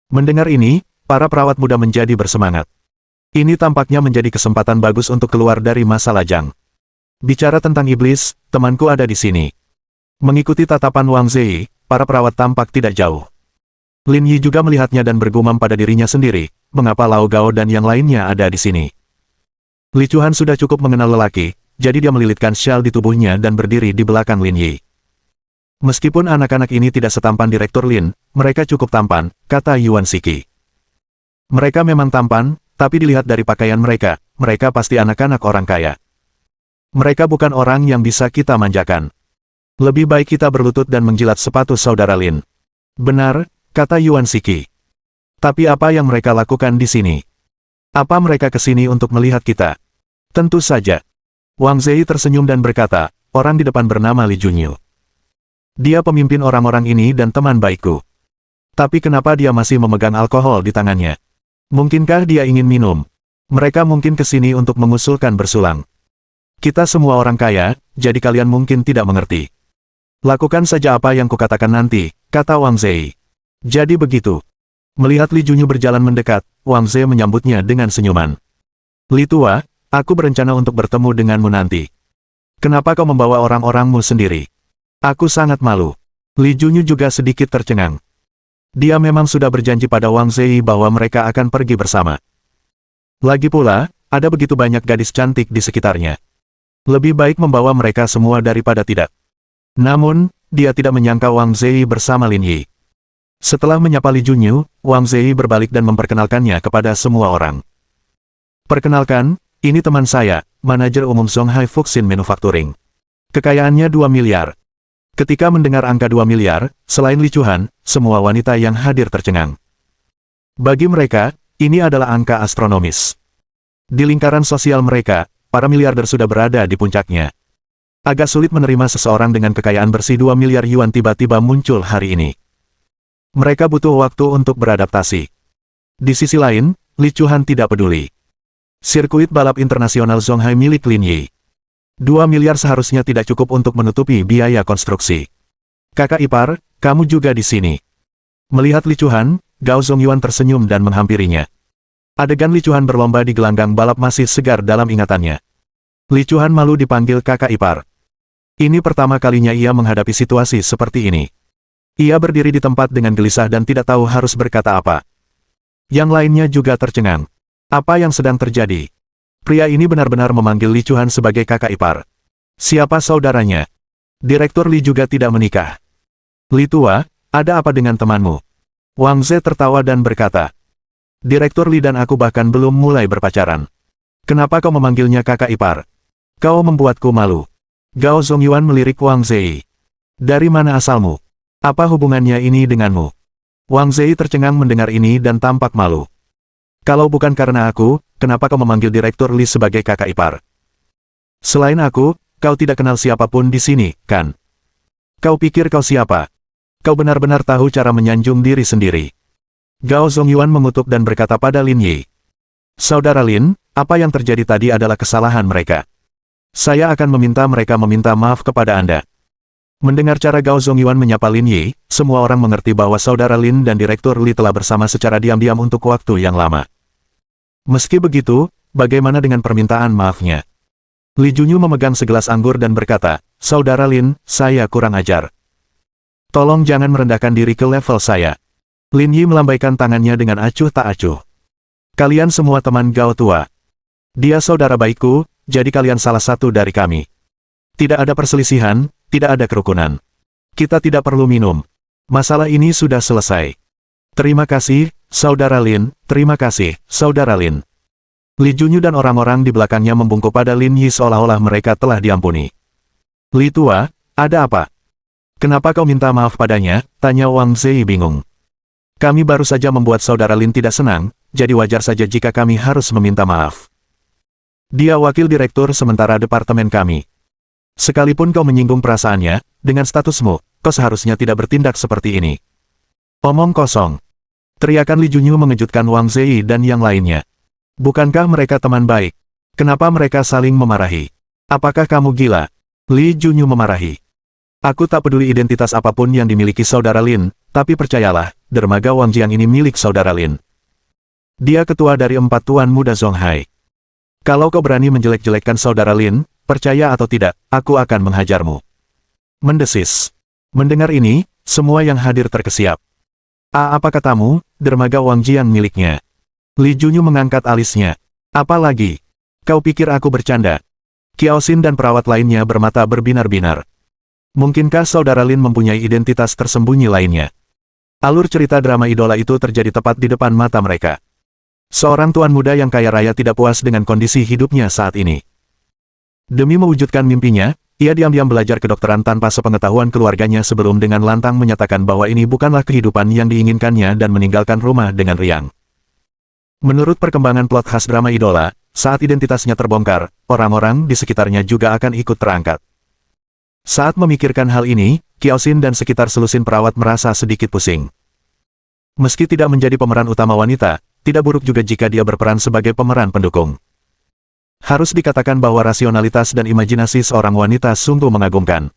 Speaker 1: Mendengar ini, para perawat muda menjadi bersemangat. Ini tampaknya menjadi kesempatan bagus untuk keluar dari masa lajang. Bicara tentang iblis, temanku ada di sini. Mengikuti tatapan Wang Zei, para perawat tampak tidak jauh. Lin Yi juga melihatnya dan bergumam pada dirinya sendiri, mengapa Lao Gao dan yang lainnya ada di sini. Li Chuhan sudah cukup mengenal lelaki, jadi dia melilitkan syal di tubuhnya dan berdiri di belakang Lin Yi. Meskipun anak-anak ini tidak setampan Direktur Lin, mereka cukup tampan, kata Yuan Shiki. Mereka memang tampan, tapi dilihat dari pakaian mereka pasti anak-anak orang kaya. Mereka bukan orang yang bisa kita manjakan. Lebih baik kita berlutut dan menjilat sepatu saudara Lin. Benar, kata Yuan Shiki. Tapi apa yang mereka lakukan di sini? Apa mereka ke sini untuk melihat kita? Tentu saja. Wang Zei tersenyum dan berkata, orang di depan bernama Li Junyu. Dia pemimpin orang-orang ini dan teman baikku. Tapi kenapa dia masih memegang alkohol di tangannya? Mungkinkah dia ingin minum? Mereka mungkin ke sini untuk mengusulkan bersulang. Kita semua orang kaya, jadi kalian mungkin tidak mengerti. Lakukan saja apa yang kukatakan nanti, kata Wang Zei. Jadi begitu. Melihat Li Junyu berjalan mendekat, Wang Zei menyambutnya dengan senyuman. Li Tua, aku berencana untuk bertemu denganmu nanti. Kenapa kau membawa orang-orangmu sendiri? Aku sangat malu. Li Junyu juga sedikit tercengang. Dia memang sudah berjanji pada Wang Zei bahwa mereka akan pergi bersama. Lagi pula, ada begitu banyak gadis cantik di sekitarnya. Lebih baik membawa mereka semua daripada tidak. Namun, dia tidak menyangka Wang Zei bersama Lin Yi. Setelah menyapa Li Junyu, Wang Zei berbalik dan memperkenalkannya kepada semua orang. Perkenalkan, ini teman saya, manajer umum Zonghai Fuxin Manufacturing. Kekayaannya 2 miliar. Ketika mendengar angka 2 miliar, selain Li Chuhan, semua wanita yang hadir tercengang. Bagi mereka, ini adalah angka astronomis. Di lingkaran sosial mereka, para miliarder sudah berada di puncaknya. Agak sulit menerima seseorang dengan kekayaan bersih 2 miliar yuan tiba-tiba muncul hari ini. Mereka butuh waktu untuk beradaptasi. Di sisi lain, Li Chuhan tidak peduli. Sirkuit balap internasional Zonghai milik Lin Yi. 2 miliar seharusnya tidak cukup untuk menutupi biaya konstruksi. Kakak ipar, kamu juga di sini. Melihat Li Chuhan, Gao Zongyuan tersenyum dan menghampirinya. Adegan Li Chuhan berlomba di gelanggang balap masih segar dalam ingatannya. Li Chuhan malu dipanggil kakak ipar. Ini pertama kalinya ia menghadapi situasi seperti ini. Ia berdiri di tempat dengan gelisah dan tidak tahu harus berkata apa. Yang lainnya juga tercengang. Apa yang sedang terjadi? Pria ini benar-benar memanggil Li Chuan sebagai kakak ipar. Siapa saudaranya? Direktur Li juga tidak menikah. Li tua, ada apa dengan temanmu? Wang Ze tertawa dan berkata, Direktur Li dan aku bahkan belum mulai berpacaran. Kenapa kau memanggilnya kakak ipar? Kau membuatku malu. Gao Zongyuan melirik Wang Zei. Dari mana asalmu? Apa hubungannya ini denganmu? Wang Zei tercengang mendengar ini dan tampak malu. Kalau bukan karena aku, kenapa kau memanggil Direktur Li sebagai kakak ipar? Selain aku, kau tidak kenal siapapun di sini, kan? Kau pikir kau siapa? Kau benar-benar tahu cara menyanjung diri sendiri. Gao Zongyuan mengutuk dan berkata pada Lin Yi. Saudara Lin, apa yang terjadi tadi adalah kesalahan mereka. Saya akan meminta mereka meminta maaf kepada Anda. Mendengar cara Gao Zongyuan menyapa Lin Yi, semua orang mengerti bahwa saudara Lin dan Direktur Li telah bersama secara diam-diam untuk waktu yang lama. Meski begitu, bagaimana dengan permintaan maafnya? Li Junyu memegang segelas anggur dan berkata, Saudara Lin, saya kurang ajar. Tolong jangan merendahkan diri ke level saya. Lin Yi melambaikan tangannya dengan acuh tak acuh. Kalian semua teman Gao tua. Dia saudara baikku, jadi kalian salah satu dari kami. Tidak ada perselisihan, tidak ada kerukunan. Kita tidak perlu minum. Masalah ini sudah selesai. Terima kasih, Saudara Lin, terima kasih, Saudara Lin. Li Junyu dan orang-orang di belakangnya membungkuk pada Lin Yi seolah-olah mereka telah diampuni. Li tua, ada apa? Kenapa kau minta maaf padanya? Tanya Wang Zei bingung. Kami baru saja membuat Saudara Lin tidak senang, jadi wajar saja jika kami harus meminta maaf. Dia wakil direktur sementara departemen kami. Sekalipun kau menyinggung perasaannya, dengan statusmu, kau seharusnya tidak bertindak seperti ini. Omong kosong. Teriakan Li Junyu mengejutkan Wang Zei dan yang lainnya. Bukankah mereka teman baik? Kenapa mereka saling memarahi? Apakah kamu gila? Li Junyu memarahi. Aku tak peduli identitas apapun yang dimiliki Saudara Lin, tapi percayalah, dermaga Wang Jiang ini milik Saudara Lin. Dia ketua dari 4 tuan muda Zonghai. Kalau kau berani menjelek-jelekkan Saudara Lin, percaya atau tidak, aku akan menghajarmu. Mendesis. Mendengar ini, semua yang hadir terkesiap. Apa katamu, dermaga Wang Jiang miliknya? Li Junyu mengangkat alisnya. Apa lagi? Kau pikir aku bercanda? Qiao Xin dan perawat lainnya bermata berbinar-binar. Mungkinkah Saudara Lin mempunyai identitas tersembunyi lainnya? Alur cerita drama idola itu terjadi tepat di depan mata mereka. Seorang tuan muda yang kaya raya tidak puas dengan kondisi hidupnya saat ini. Demi mewujudkan mimpinya, ia diam-diam belajar kedokteran tanpa sepengetahuan keluarganya sebelum dengan lantang menyatakan bahwa ini bukanlah kehidupan yang diinginkannya dan meninggalkan rumah dengan riang. Menurut perkembangan plot khas drama idola, saat identitasnya terbongkar, orang-orang di sekitarnya juga akan ikut terangkat. Saat memikirkan hal ini, Qiao Xin dan sekitar selusin perawat merasa sedikit pusing. Meski tidak menjadi pemeran utama wanita, tidak buruk juga jika dia berperan sebagai pemeran pendukung. Harus dikatakan bahwa rasionalitas dan imajinasi seorang wanita sungguh mengagumkan.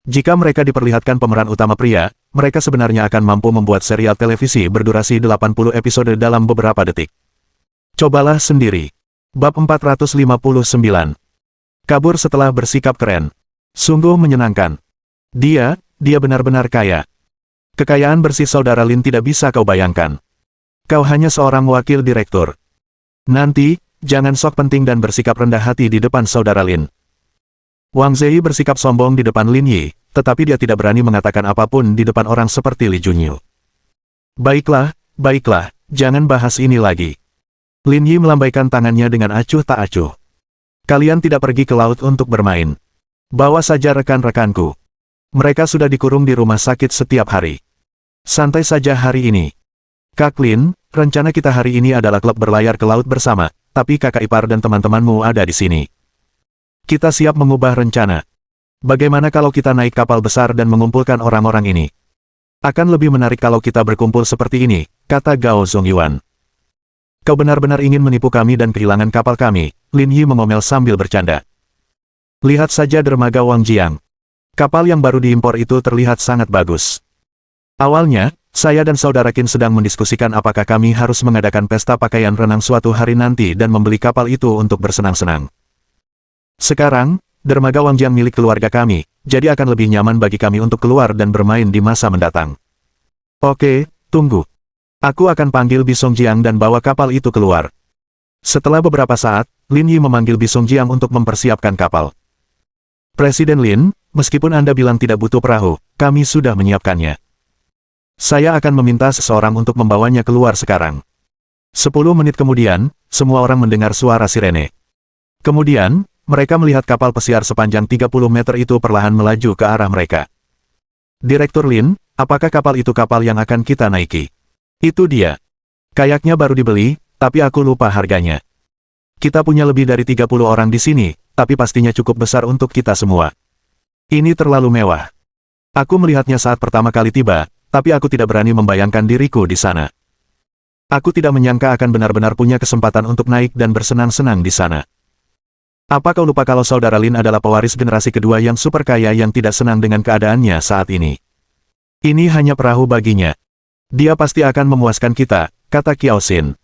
Speaker 1: Jika mereka diperlihatkan pemeran utama pria, mereka sebenarnya akan mampu membuat serial televisi berdurasi 80 episode dalam beberapa detik. Cobalah sendiri. Bab 459. Kabur setelah bersikap keren. Sungguh menyenangkan. Dia benar-benar kaya. Kekayaan bersih Saudara Lin tidak bisa kau bayangkan. Kau hanya seorang wakil direktur. Nanti, jangan sok penting dan bersikap rendah hati di depan Saudara Lin. Wang Zei bersikap sombong di depan Lin Yi, tetapi dia tidak berani mengatakan apapun di depan orang seperti Li Junyu. Baiklah, jangan bahas ini lagi. Lin Yi melambaikan tangannya dengan acuh tak acuh. Kalian tidak pergi ke laut untuk bermain. Bawa saja rekan-rekanku. Mereka sudah dikurung di rumah sakit setiap hari. Santai saja hari ini. Kak Lin, rencana kita hari ini adalah klub berlayar ke laut bersama, tapi kakak ipar dan teman-temanmu ada di sini. Kita siap mengubah rencana. Bagaimana kalau kita naik kapal besar dan mengumpulkan orang-orang ini? Akan lebih menarik kalau kita berkumpul seperti ini, kata Gao Zongyuan. Kau benar-benar ingin menipu kami dan kehilangan kapal kami, Lin Yi mengomel sambil bercanda. Lihat saja dermaga Wang Jiang. Kapal yang baru diimpor itu terlihat sangat bagus. Awalnya, saya dan Saudara Qin sedang mendiskusikan apakah kami harus mengadakan pesta pakaian renang suatu hari nanti dan membeli kapal itu untuk bersenang-senang. Sekarang, dermaga Wangjiang milik keluarga kami, jadi akan lebih nyaman bagi kami untuk keluar dan bermain di masa mendatang. Oke, tunggu. Aku akan panggil Bisongjiang dan bawa kapal itu keluar. Setelah beberapa saat, Lin Yi memanggil Bisongjiang untuk mempersiapkan kapal. Presiden Lin, meskipun Anda bilang tidak butuh perahu, kami sudah menyiapkannya. Saya akan meminta seseorang untuk membawanya keluar sekarang. 10 menit kemudian, semua orang mendengar suara sirene. Kemudian, mereka melihat kapal pesiar sepanjang 30 meter itu perlahan melaju ke arah mereka. Direktur Lin, apakah kapal itu kapal yang akan kita naiki? Itu dia. Kayaknya baru dibeli, tapi aku lupa harganya. Kita punya lebih dari 30 orang di sini, tapi pastinya cukup besar untuk kita semua. Ini terlalu mewah. Aku melihatnya saat pertama kali tiba, tapi aku tidak berani membayangkan diriku di sana. Aku tidak menyangka akan benar-benar punya kesempatan untuk naik dan bersenang-senang di sana. Apa kau lupa kalau saudara Lin adalah pewaris generasi kedua yang super kaya yang tidak senang dengan keadaannya saat ini? Ini hanya perahu baginya. Dia pasti akan memuaskan kita, kata Qiao Xin.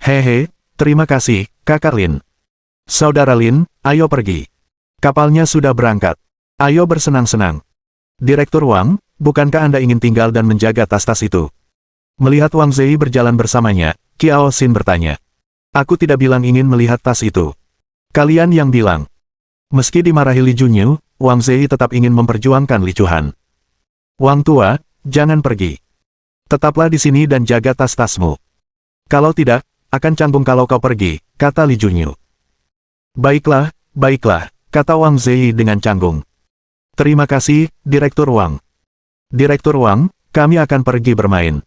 Speaker 1: Hehe, terima kasih, Kakak Lin. Saudara Lin, ayo pergi. Kapalnya sudah berangkat. Ayo bersenang-senang. Direktur Wang, bukankah Anda ingin tinggal dan menjaga tas-tas itu? Melihat Wang Zei berjalan bersamanya, Qiao Xin bertanya. Aku tidak bilang ingin melihat tas itu. Kalian yang bilang. Meski dimarahi Li Junyu, Wang Zei tetap ingin memperjuangkan Li Chuhan. Wang tua, jangan pergi. Tetaplah di sini dan jaga tas-tasmu. Kalau tidak, akan canggung kalau kau pergi, kata Li Junyu. Baiklah, baiklah, kata Wang Zei dengan canggung. Terima kasih, Direktur Wang. Direktur Wang, kami akan pergi bermain.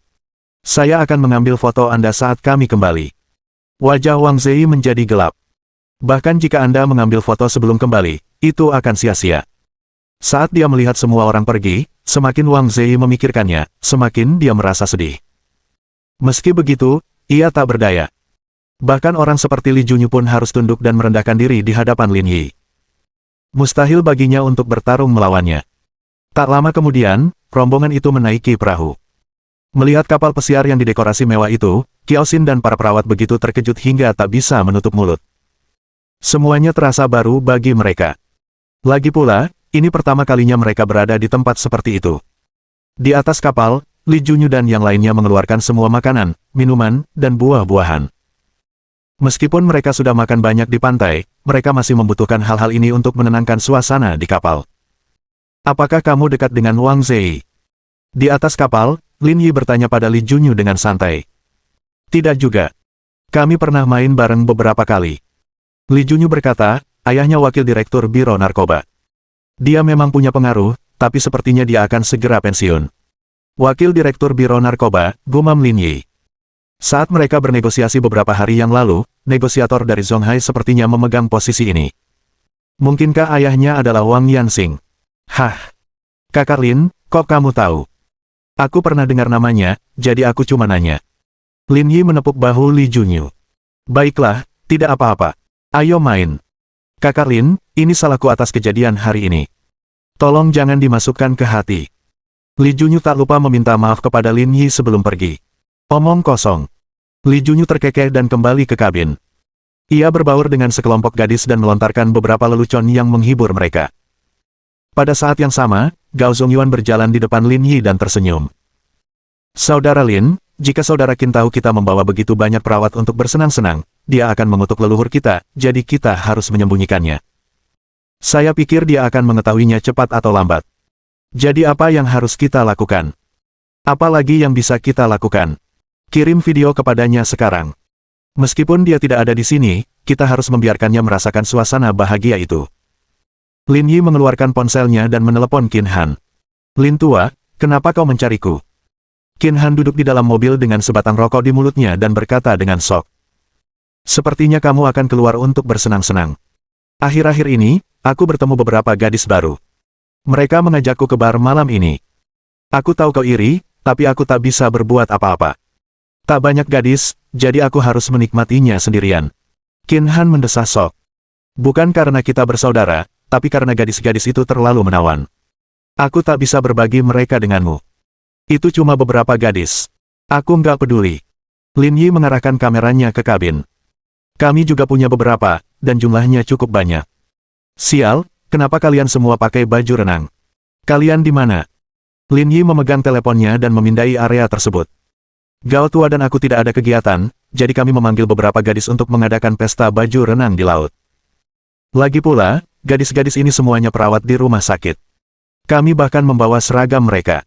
Speaker 1: Saya akan mengambil foto Anda saat kami kembali. Wajah Wang Zei menjadi gelap. Bahkan jika Anda mengambil foto sebelum kembali, itu akan sia-sia. Saat dia melihat semua orang pergi, semakin Wang Zei memikirkannya, semakin dia merasa sedih. Meski begitu, ia tak berdaya. Bahkan orang seperti Li Junyu pun harus tunduk dan merendahkan diri di hadapan Lin Yi. Mustahil baginya untuk bertarung melawannya. Tak lama kemudian, rombongan itu menaiki perahu. Melihat kapal pesiar yang didekorasi mewah itu, Qiao Xin dan para perawat begitu terkejut hingga tak bisa menutup mulut. Semuanya terasa baru bagi mereka. Lagi pula, ini pertama kalinya mereka berada di tempat seperti itu. Di atas kapal, Li Junyu dan yang lainnya mengeluarkan semua makanan, minuman, dan buah-buahan. Meskipun mereka sudah makan banyak di pantai, mereka masih membutuhkan hal-hal ini untuk menenangkan suasana di kapal. Apakah kamu dekat dengan Wang Zei? Di atas kapal, Lin Yi bertanya pada Li Junyu dengan santai. Tidak juga. Kami pernah main bareng beberapa kali. Li Junyu berkata, ayahnya wakil direktur Biro Narkoba. Dia memang punya pengaruh, tapi sepertinya dia akan segera pensiun. Wakil direktur Biro Narkoba, gumam Lin Yi. Saat mereka bernegosiasi beberapa hari yang lalu, negosiator dari Zonghai sepertinya memegang posisi ini. Mungkinkah ayahnya adalah Wang Yanxing? Hah? Kakak Lin, kok kamu tahu? Aku pernah dengar namanya, jadi aku cuma nanya. Lin Yi menepuk bahu Li Junyu. Baiklah, tidak apa-apa. Ayo main. Kakak Lin, ini salahku atas kejadian hari ini. Tolong jangan dimasukkan ke hati. Li Junyu tak lupa meminta maaf kepada Lin Yi sebelum pergi. Omong kosong. Li Junyu terkekeh dan kembali ke kabin. Ia berbaur dengan sekelompok gadis dan melontarkan beberapa lelucon yang menghibur mereka. Pada saat yang sama, Gao Zongyuan berjalan di depan Lin Yi dan tersenyum. Saudara Lin, jika saudara Qin tahu kita membawa begitu banyak perawat untuk bersenang-senang, dia akan mengutuk leluhur kita, jadi kita harus menyembunyikannya. Saya pikir dia akan mengetahuinya cepat atau lambat. Jadi apa yang harus kita lakukan? Apalagi yang bisa kita lakukan? Kirim video kepadanya sekarang. Meskipun dia tidak ada di sini, kita harus membiarkannya merasakan suasana bahagia itu. Lin Yi mengeluarkan ponselnya dan menelepon Qin Han. Lin tua, kenapa kau mencariku? Qin Han duduk di dalam mobil dengan sebatang rokok di mulutnya dan berkata dengan shock. Sepertinya kamu akan keluar untuk bersenang-senang. Akhir-akhir ini, aku bertemu beberapa gadis baru. Mereka mengajakku ke bar malam ini. Aku tahu kau iri, tapi aku tak bisa berbuat apa-apa. Tak banyak gadis, jadi aku harus menikmatinya sendirian. Qin Han mendesah shock. Bukan karena kita bersaudara, tapi karena gadis-gadis itu terlalu menawan. Aku tak bisa berbagi mereka denganmu. Itu cuma beberapa gadis. Aku nggak peduli. Lin Yi mengarahkan kameranya ke kabin. Kami juga punya beberapa, dan jumlahnya cukup banyak. Sial, kenapa kalian semua pakai baju renang? Kalian di mana? Lin Yi memegang teleponnya dan memindai area tersebut. Gao Tua dan aku tidak ada kegiatan, jadi kami memanggil beberapa gadis untuk mengadakan pesta baju renang di laut. Lagi pula, gadis-gadis ini semuanya perawat di rumah sakit. Kami bahkan membawa seragam mereka.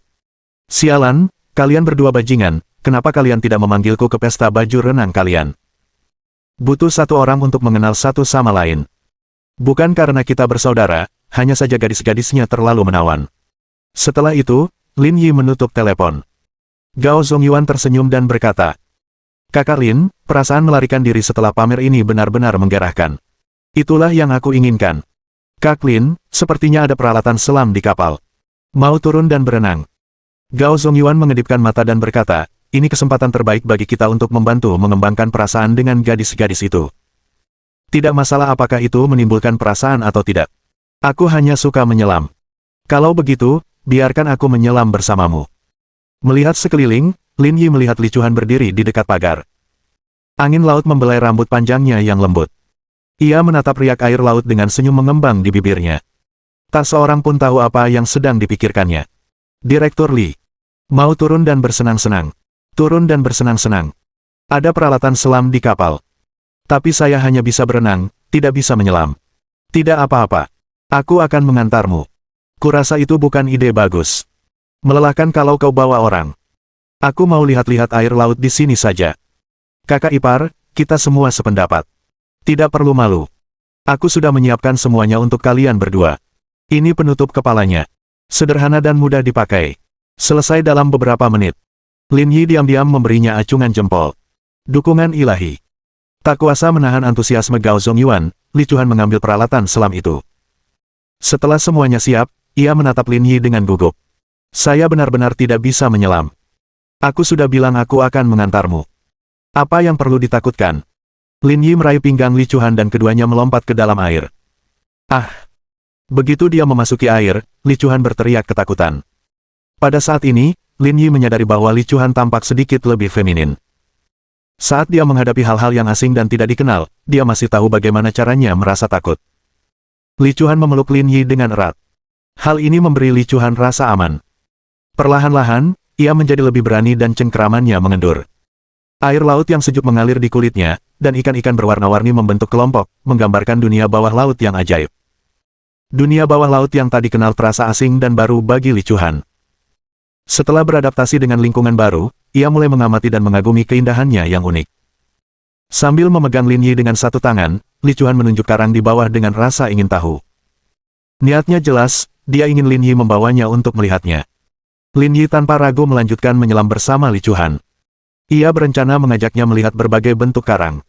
Speaker 1: Sialan, kalian berdua bajingan, kenapa kalian tidak memanggilku ke pesta baju renang kalian? Butuh satu orang untuk mengenal satu sama lain. Bukan karena kita bersaudara, hanya saja gadis-gadisnya terlalu menawan. Setelah itu, Lin Yi menutup telepon. Gao Zongyuan tersenyum dan berkata, Kakak Lin, perasaan melarikan diri setelah pamer ini benar-benar menggerahkan. Itulah yang aku inginkan. Kak Lin, sepertinya ada peralatan selam di kapal. Mau turun dan berenang. Gao Zongyuan mengedipkan mata dan berkata, ini kesempatan terbaik bagi kita untuk membantu mengembangkan perasaan dengan gadis-gadis itu. Tidak masalah apakah itu menimbulkan perasaan atau tidak. Aku hanya suka menyelam. Kalau begitu, biarkan aku menyelam bersamamu. Melihat sekeliling, Lin Yi melihat Li Chuan berdiri di dekat pagar. Angin laut membelai rambut panjangnya yang lembut. Ia menatap riak air laut dengan senyum mengembang di bibirnya. Tak seorang pun tahu apa yang sedang dipikirkannya. Direktur Li. Mau turun dan bersenang-senang. Turun dan bersenang-senang. Ada peralatan selam di kapal. Tapi saya hanya bisa berenang, tidak bisa menyelam. Tidak apa-apa. Aku akan mengantarmu. Kurasa itu bukan ide bagus. Melelahkan kalau kau bawa orang. Aku mau lihat-lihat air laut di sini saja. Kakak ipar, kita semua sependapat. Tidak perlu malu. Aku sudah menyiapkan semuanya untuk kalian berdua. Ini penutup kepalanya. Sederhana dan mudah dipakai. Selesai dalam beberapa menit. Lin Yi diam-diam memberinya acungan jempol. Dukungan ilahi. Tak kuasa menahan antusiasme Gao Zongyuan, Li Chuan mengambil peralatan selam itu. Setelah semuanya siap, ia menatap Lin Yi dengan gugup. Saya benar-benar tidak bisa menyelam. Aku sudah bilang aku akan mengantarmu. Apa yang perlu ditakutkan? Lin Yi meraih pinggang Li Chuan dan keduanya melompat ke dalam air. Ah! Begitu dia memasuki air, Li Chuan berteriak ketakutan. Pada saat ini, Lin Yi menyadari bahwa Li Chuan tampak sedikit lebih feminin. Saat dia menghadapi hal-hal yang asing dan tidak dikenal, dia masih tahu bagaimana caranya merasa takut. Li Chuan memeluk Lin Yi dengan erat. Hal ini memberi Li Chuan rasa aman. Perlahan-lahan, ia menjadi lebih berani dan cengkeramannya mengendur. Air laut yang sejuk mengalir di kulitnya, dan ikan-ikan berwarna-warni membentuk kelompok, menggambarkan dunia bawah laut yang ajaib. Dunia bawah laut yang tak dikenal terasa asing dan baru bagi Li Chuan. Setelah beradaptasi dengan lingkungan baru, ia mulai mengamati dan mengagumi keindahannya yang unik. Sambil memegang Lin Yi dengan satu tangan, Li Chuan menunjuk karang di bawah dengan rasa ingin tahu. Niatnya jelas, dia ingin Lin Yi membawanya untuk melihatnya. Lin Yi tanpa ragu melanjutkan menyelam bersama Li Chuan. Ia berencana mengajaknya melihat berbagai bentuk karang.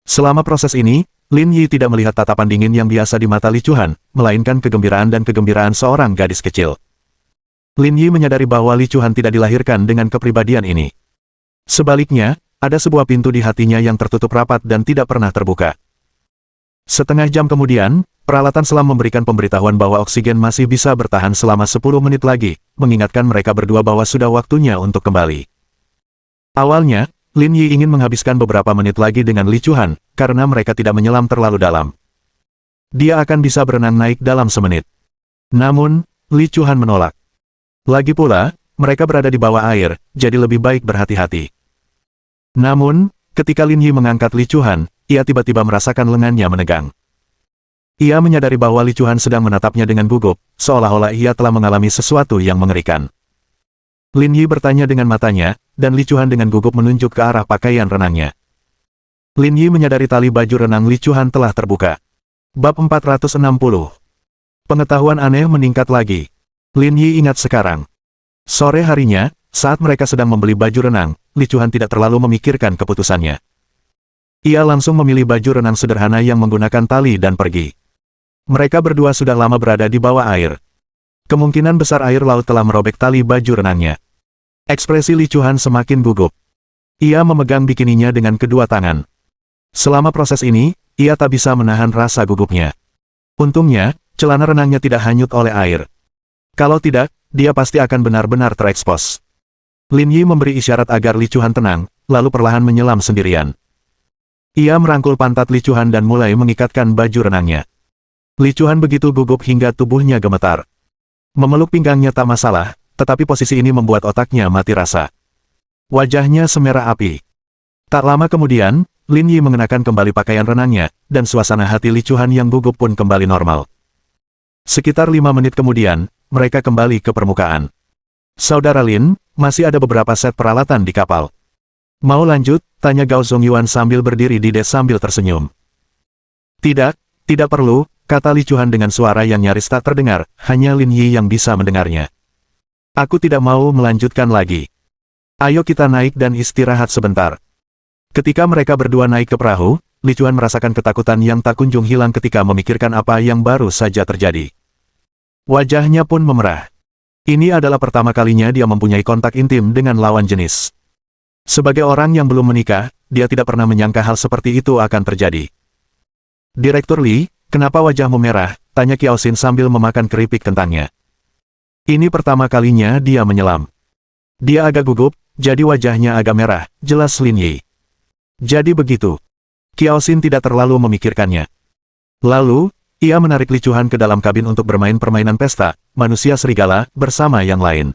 Speaker 1: Selama proses ini, Lin Yi tidak melihat tatapan dingin yang biasa di mata Li Chuan, melainkan kegembiraan dan kegembiraan seorang gadis kecil. Lin Yi menyadari bahwa Li Chuan tidak dilahirkan dengan kepribadian ini. Sebaliknya, ada sebuah pintu di hatinya yang tertutup rapat dan tidak pernah terbuka. Setengah jam kemudian, peralatan selam memberikan pemberitahuan bahwa oksigen masih bisa bertahan selama 10 menit lagi, mengingatkan mereka berdua bahwa sudah waktunya untuk kembali. Awalnya, Lin Yi ingin menghabiskan beberapa menit lagi dengan Li Chuan, karena mereka tidak menyelam terlalu dalam. Dia akan bisa berenang naik dalam semenit. Namun, Li Chuan menolak. Lagi pula, mereka berada di bawah air, jadi lebih baik berhati-hati. Namun, ketika Lin Yi mengangkat Li Chuan, ia tiba-tiba merasakan lengannya menegang. Ia menyadari bahwa Li Chuan sedang menatapnya dengan gugup, seolah-olah ia telah mengalami sesuatu yang mengerikan. Lin Yi bertanya dengan matanya, dan Li Chuan dengan gugup menunjuk ke arah pakaian renangnya. Lin Yi menyadari tali baju renang Li Chuan telah terbuka. Bab 460. Pengetahuan aneh meningkat lagi. Lin Yi ingat sekarang. Sore harinya, saat mereka sedang membeli baju renang, Li Chuan tidak terlalu memikirkan keputusannya. Ia langsung memilih baju renang sederhana yang menggunakan tali dan pergi. Mereka berdua sudah lama berada di bawah air. Kemungkinan besar air laut telah merobek tali baju renangnya. Ekspresi Li Chuan semakin gugup. Ia memegang bikininya dengan kedua tangan. Selama proses ini, ia tak bisa menahan rasa gugupnya. Untungnya, celana renangnya tidak hanyut oleh air. Kalau tidak, dia pasti akan benar-benar terekspos. Lin Yi memberi isyarat agar Li Chuan tenang, lalu perlahan menyelam sendirian. Ia merangkul pantat Li Chuan dan mulai mengikatkan baju renangnya. Li Chuan begitu gugup hingga tubuhnya gemetar. Memeluk pinggangnya tak masalah, tetapi posisi ini membuat otaknya mati rasa. Wajahnya semerah api. Tak lama kemudian, Lin Yi mengenakan kembali pakaian renangnya, dan suasana hati Li Chuan yang gugup pun kembali normal. Sekitar 5 menit kemudian, mereka kembali ke permukaan. Saudara Lin, masih ada beberapa set peralatan di kapal. Mau lanjut? Tanya Gao Zongyuan sambil berdiri di dek sambil tersenyum. Tidak, tidak perlu, kata Li Chuan dengan suara yang nyaris tak terdengar, hanya Lin Yi yang bisa mendengarnya. Aku tidak mau melanjutkan lagi. Ayo kita naik dan istirahat sebentar. Ketika mereka berdua naik ke perahu, Li Chuan merasakan ketakutan yang tak kunjung hilang ketika memikirkan apa yang baru saja terjadi. Wajahnya pun memerah. Ini adalah pertama kalinya dia mempunyai kontak intim dengan lawan jenis. Sebagai orang yang belum menikah, dia tidak pernah menyangka hal seperti itu akan terjadi. Direktur Li, kenapa wajahmu merah? Tanya Kiao Xin sambil memakan keripik kentangnya. Ini pertama kalinya dia menyelam. Dia agak gugup, jadi wajahnya agak merah, jelas Lin Yi. Jadi begitu. Kiao Xin tidak terlalu memikirkannya. Lalu, ia menarik Li Chuan ke dalam kabin untuk bermain permainan pesta, manusia serigala, bersama yang lain.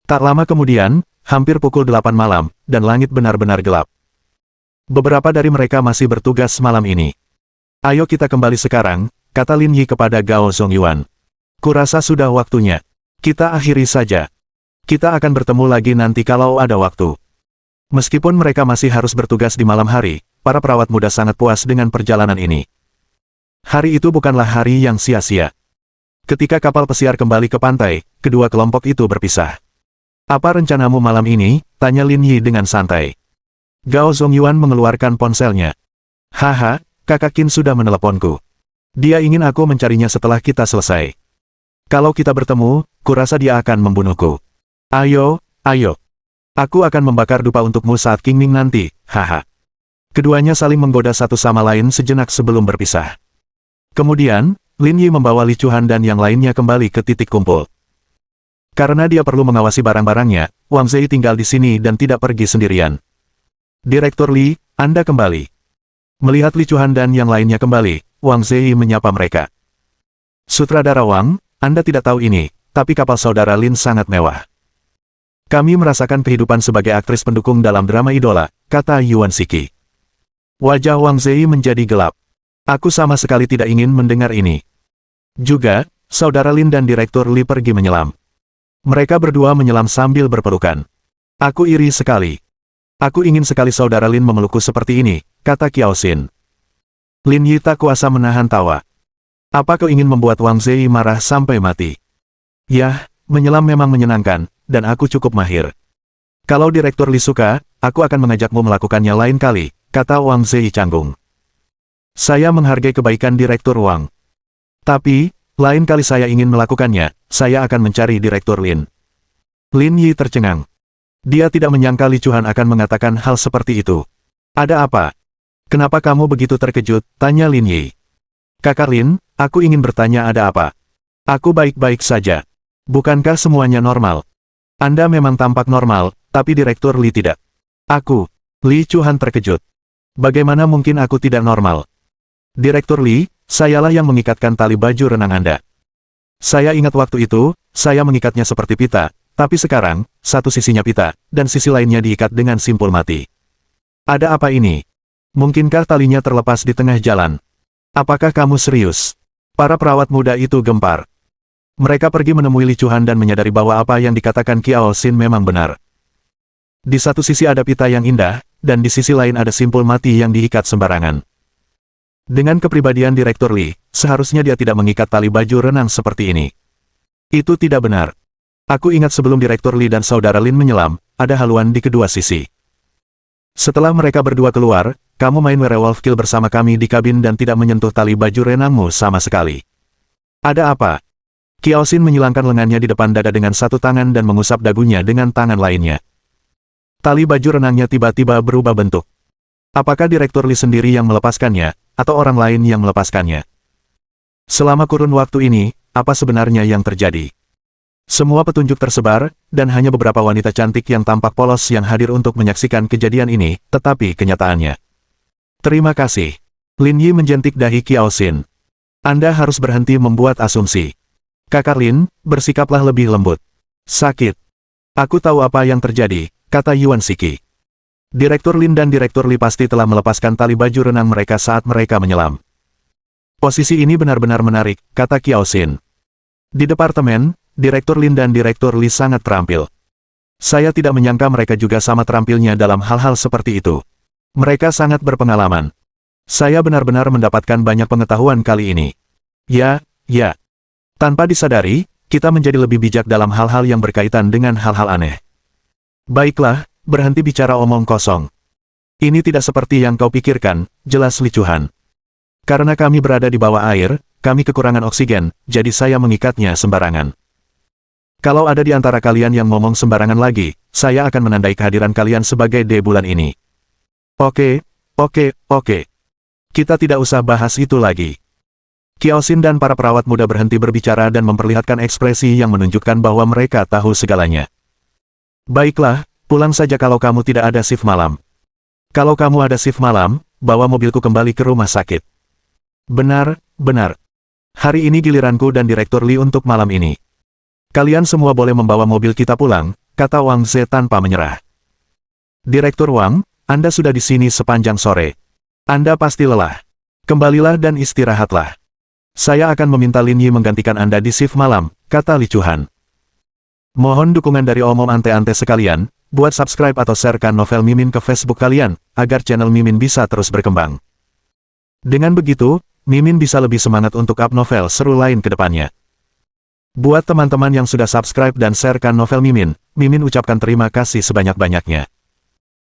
Speaker 1: Tak lama kemudian, hampir pukul 8 malam, dan langit benar-benar gelap. Beberapa dari mereka masih bertugas malam ini. Ayo kita kembali sekarang, kata Lin Yi kepada Gao Zongyuan. Kurasa sudah waktunya. Kita akhiri saja. Kita akan bertemu lagi nanti kalau ada waktu. Meskipun mereka masih harus bertugas di malam hari, para perawat muda sangat puas dengan perjalanan ini. Hari itu bukanlah hari yang sia-sia. Ketika kapal pesiar kembali ke pantai, kedua kelompok itu berpisah. Apa rencanamu malam ini? Tanya Lin Yi dengan santai. Gao Zongyuan mengeluarkan ponselnya. Haha, kakak Qin sudah meneleponku. Dia ingin aku mencarinya setelah kita selesai. Kalau kita bertemu, kurasa dia akan membunuhku. Ayo, ayo. Aku akan membakar dupa untukmu saat Qingming nanti, haha. Keduanya saling menggoda satu sama lain sejenak sebelum berpisah. Kemudian, Lin Yi membawa Li Chuan dan yang lainnya kembali ke titik kumpul. Karena dia perlu mengawasi barang-barangnya, Wang Zei tinggal di sini dan tidak pergi sendirian. Direktur Li, Anda kembali. Melihat Li Chuan dan yang lainnya kembali, Wang Zei menyapa mereka. Sutradara Wang, Anda tidak tahu ini, tapi kapal saudara Lin sangat mewah. Kami merasakan kehidupan sebagai aktris pendukung dalam drama idola, kata Yuan Shiki. Wajah Wang Zei menjadi gelap. Aku sama sekali tidak ingin mendengar ini. Juga, saudara Lin dan Direktur Li pergi menyelam. Mereka berdua menyelam sambil berpelukan. Aku iri sekali. Aku ingin sekali saudara Lin memelukku seperti ini, kata Kiao Xin. Lin Yi tak kuasa menahan tawa. Apa kau ingin membuat Wang Zei marah sampai mati? Yah, menyelam memang menyenangkan, dan aku cukup mahir. Kalau Direktur Li suka, aku akan mengajakmu melakukannya lain kali, kata Wang Zei canggung. Saya menghargai kebaikan Direktur Wang. Tapi, lain kali saya ingin melakukannya, saya akan mencari Direktur Lin. Lin Yi tercengang. Dia tidak menyangka Li Chuan akan mengatakan hal seperti itu. Ada apa? Kenapa kamu begitu terkejut? Tanya Lin Yi. Kakak Lin, aku ingin bertanya ada apa? Aku baik-baik saja. Bukankah semuanya normal? Anda memang tampak normal, tapi Direktur Li tidak. Aku, Li Chuan terkejut. Bagaimana mungkin aku tidak normal? Direktur Li, sayalah yang mengikatkan tali baju renang Anda. Saya ingat waktu itu, saya mengikatnya seperti pita, tapi sekarang, satu sisinya pita, dan sisi lainnya diikat dengan simpul mati. Ada apa ini? Mungkinkah talinya terlepas di tengah jalan? Apakah kamu serius? Para perawat muda itu gempar. Mereka pergi menemui Li Chuan dan menyadari bahwa apa yang dikatakan Kiao Xin memang benar. Di satu sisi ada pita yang indah, dan di sisi lain ada simpul mati yang diikat sembarangan. Dengan kepribadian Direktur Li, seharusnya dia tidak mengikat tali baju renang seperti ini. Itu tidak benar. Aku ingat sebelum Direktur Li dan saudara Lin menyelam, ada haluan di kedua sisi. Setelah mereka berdua keluar, kamu main werewolf kill bersama kami di kabin dan tidak menyentuh tali baju renangmu sama sekali. Ada apa? Kiao Xin menyilangkan lengannya di depan dada dengan satu tangan dan mengusap dagunya dengan tangan lainnya. Tali baju renangnya tiba-tiba berubah bentuk. Apakah Direktur Li sendiri yang melepaskannya, atau orang lain yang melepaskannya? Selama kurun waktu ini, apa sebenarnya yang terjadi? Semua petunjuk tersebar, dan hanya beberapa wanita cantik yang tampak polos yang hadir untuk menyaksikan kejadian ini, tetapi kenyataannya. Terima kasih. Lin Yi menjentik dahi Kiao Xin. Anda harus berhenti membuat asumsi. Kakak Lin, bersikaplah lebih lembut. Sakit. Aku tahu apa yang terjadi, kata Yuan Shiki. Direktur Lin dan Direktur Li pasti telah melepaskan tali baju renang mereka saat mereka menyelam. Posisi ini benar-benar menarik, kata Qiao Xin. Di departemen, Direktur Lin dan Direktur Li sangat terampil. Saya tidak menyangka mereka juga sama terampilnya dalam hal-hal seperti itu. Mereka sangat berpengalaman. Saya benar-benar mendapatkan banyak pengetahuan kali ini. Ya. Tanpa disadari, kita menjadi lebih bijak dalam hal-hal yang berkaitan dengan hal-hal aneh. Baiklah, berhenti bicara omong kosong. Ini tidak seperti yang kau pikirkan, jelas Li Chuhan. Karena kami berada di bawah air, kami kekurangan oksigen, jadi saya mengikatnya sembarangan. Kalau ada di antara kalian yang ngomong sembarangan lagi, saya akan menandai kehadiran kalian sebagai D bulan ini. Oke. Kita tidak usah bahas itu lagi. Qiao Xin dan para perawat muda berhenti berbicara dan memperlihatkan ekspresi yang menunjukkan bahwa mereka tahu segalanya. Baiklah, pulang saja kalau kamu tidak ada shift malam. Kalau kamu ada shift malam, bawa mobilku kembali ke rumah sakit. Benar. Hari ini giliranku dan Direktur Li untuk malam ini. Kalian semua boleh membawa mobil kita pulang, kata Wang Ze tanpa menyerah. Direktur Wang, Anda sudah di sini sepanjang sore. Anda pasti lelah. Kembalilah dan istirahatlah. Saya akan meminta Lin Yi menggantikan Anda di shift malam, kata Li Chuhan. Mohon dukungan dari omom ante-ante sekalian, buat subscribe atau sharekan novel Mimin ke Facebook kalian, agar channel Mimin bisa terus berkembang. Dengan begitu, Mimin bisa lebih semangat untuk up novel seru lain ke depannya. Buat teman-teman yang sudah subscribe dan sharekan novel Mimin, Mimin ucapkan terima kasih sebanyak-banyaknya.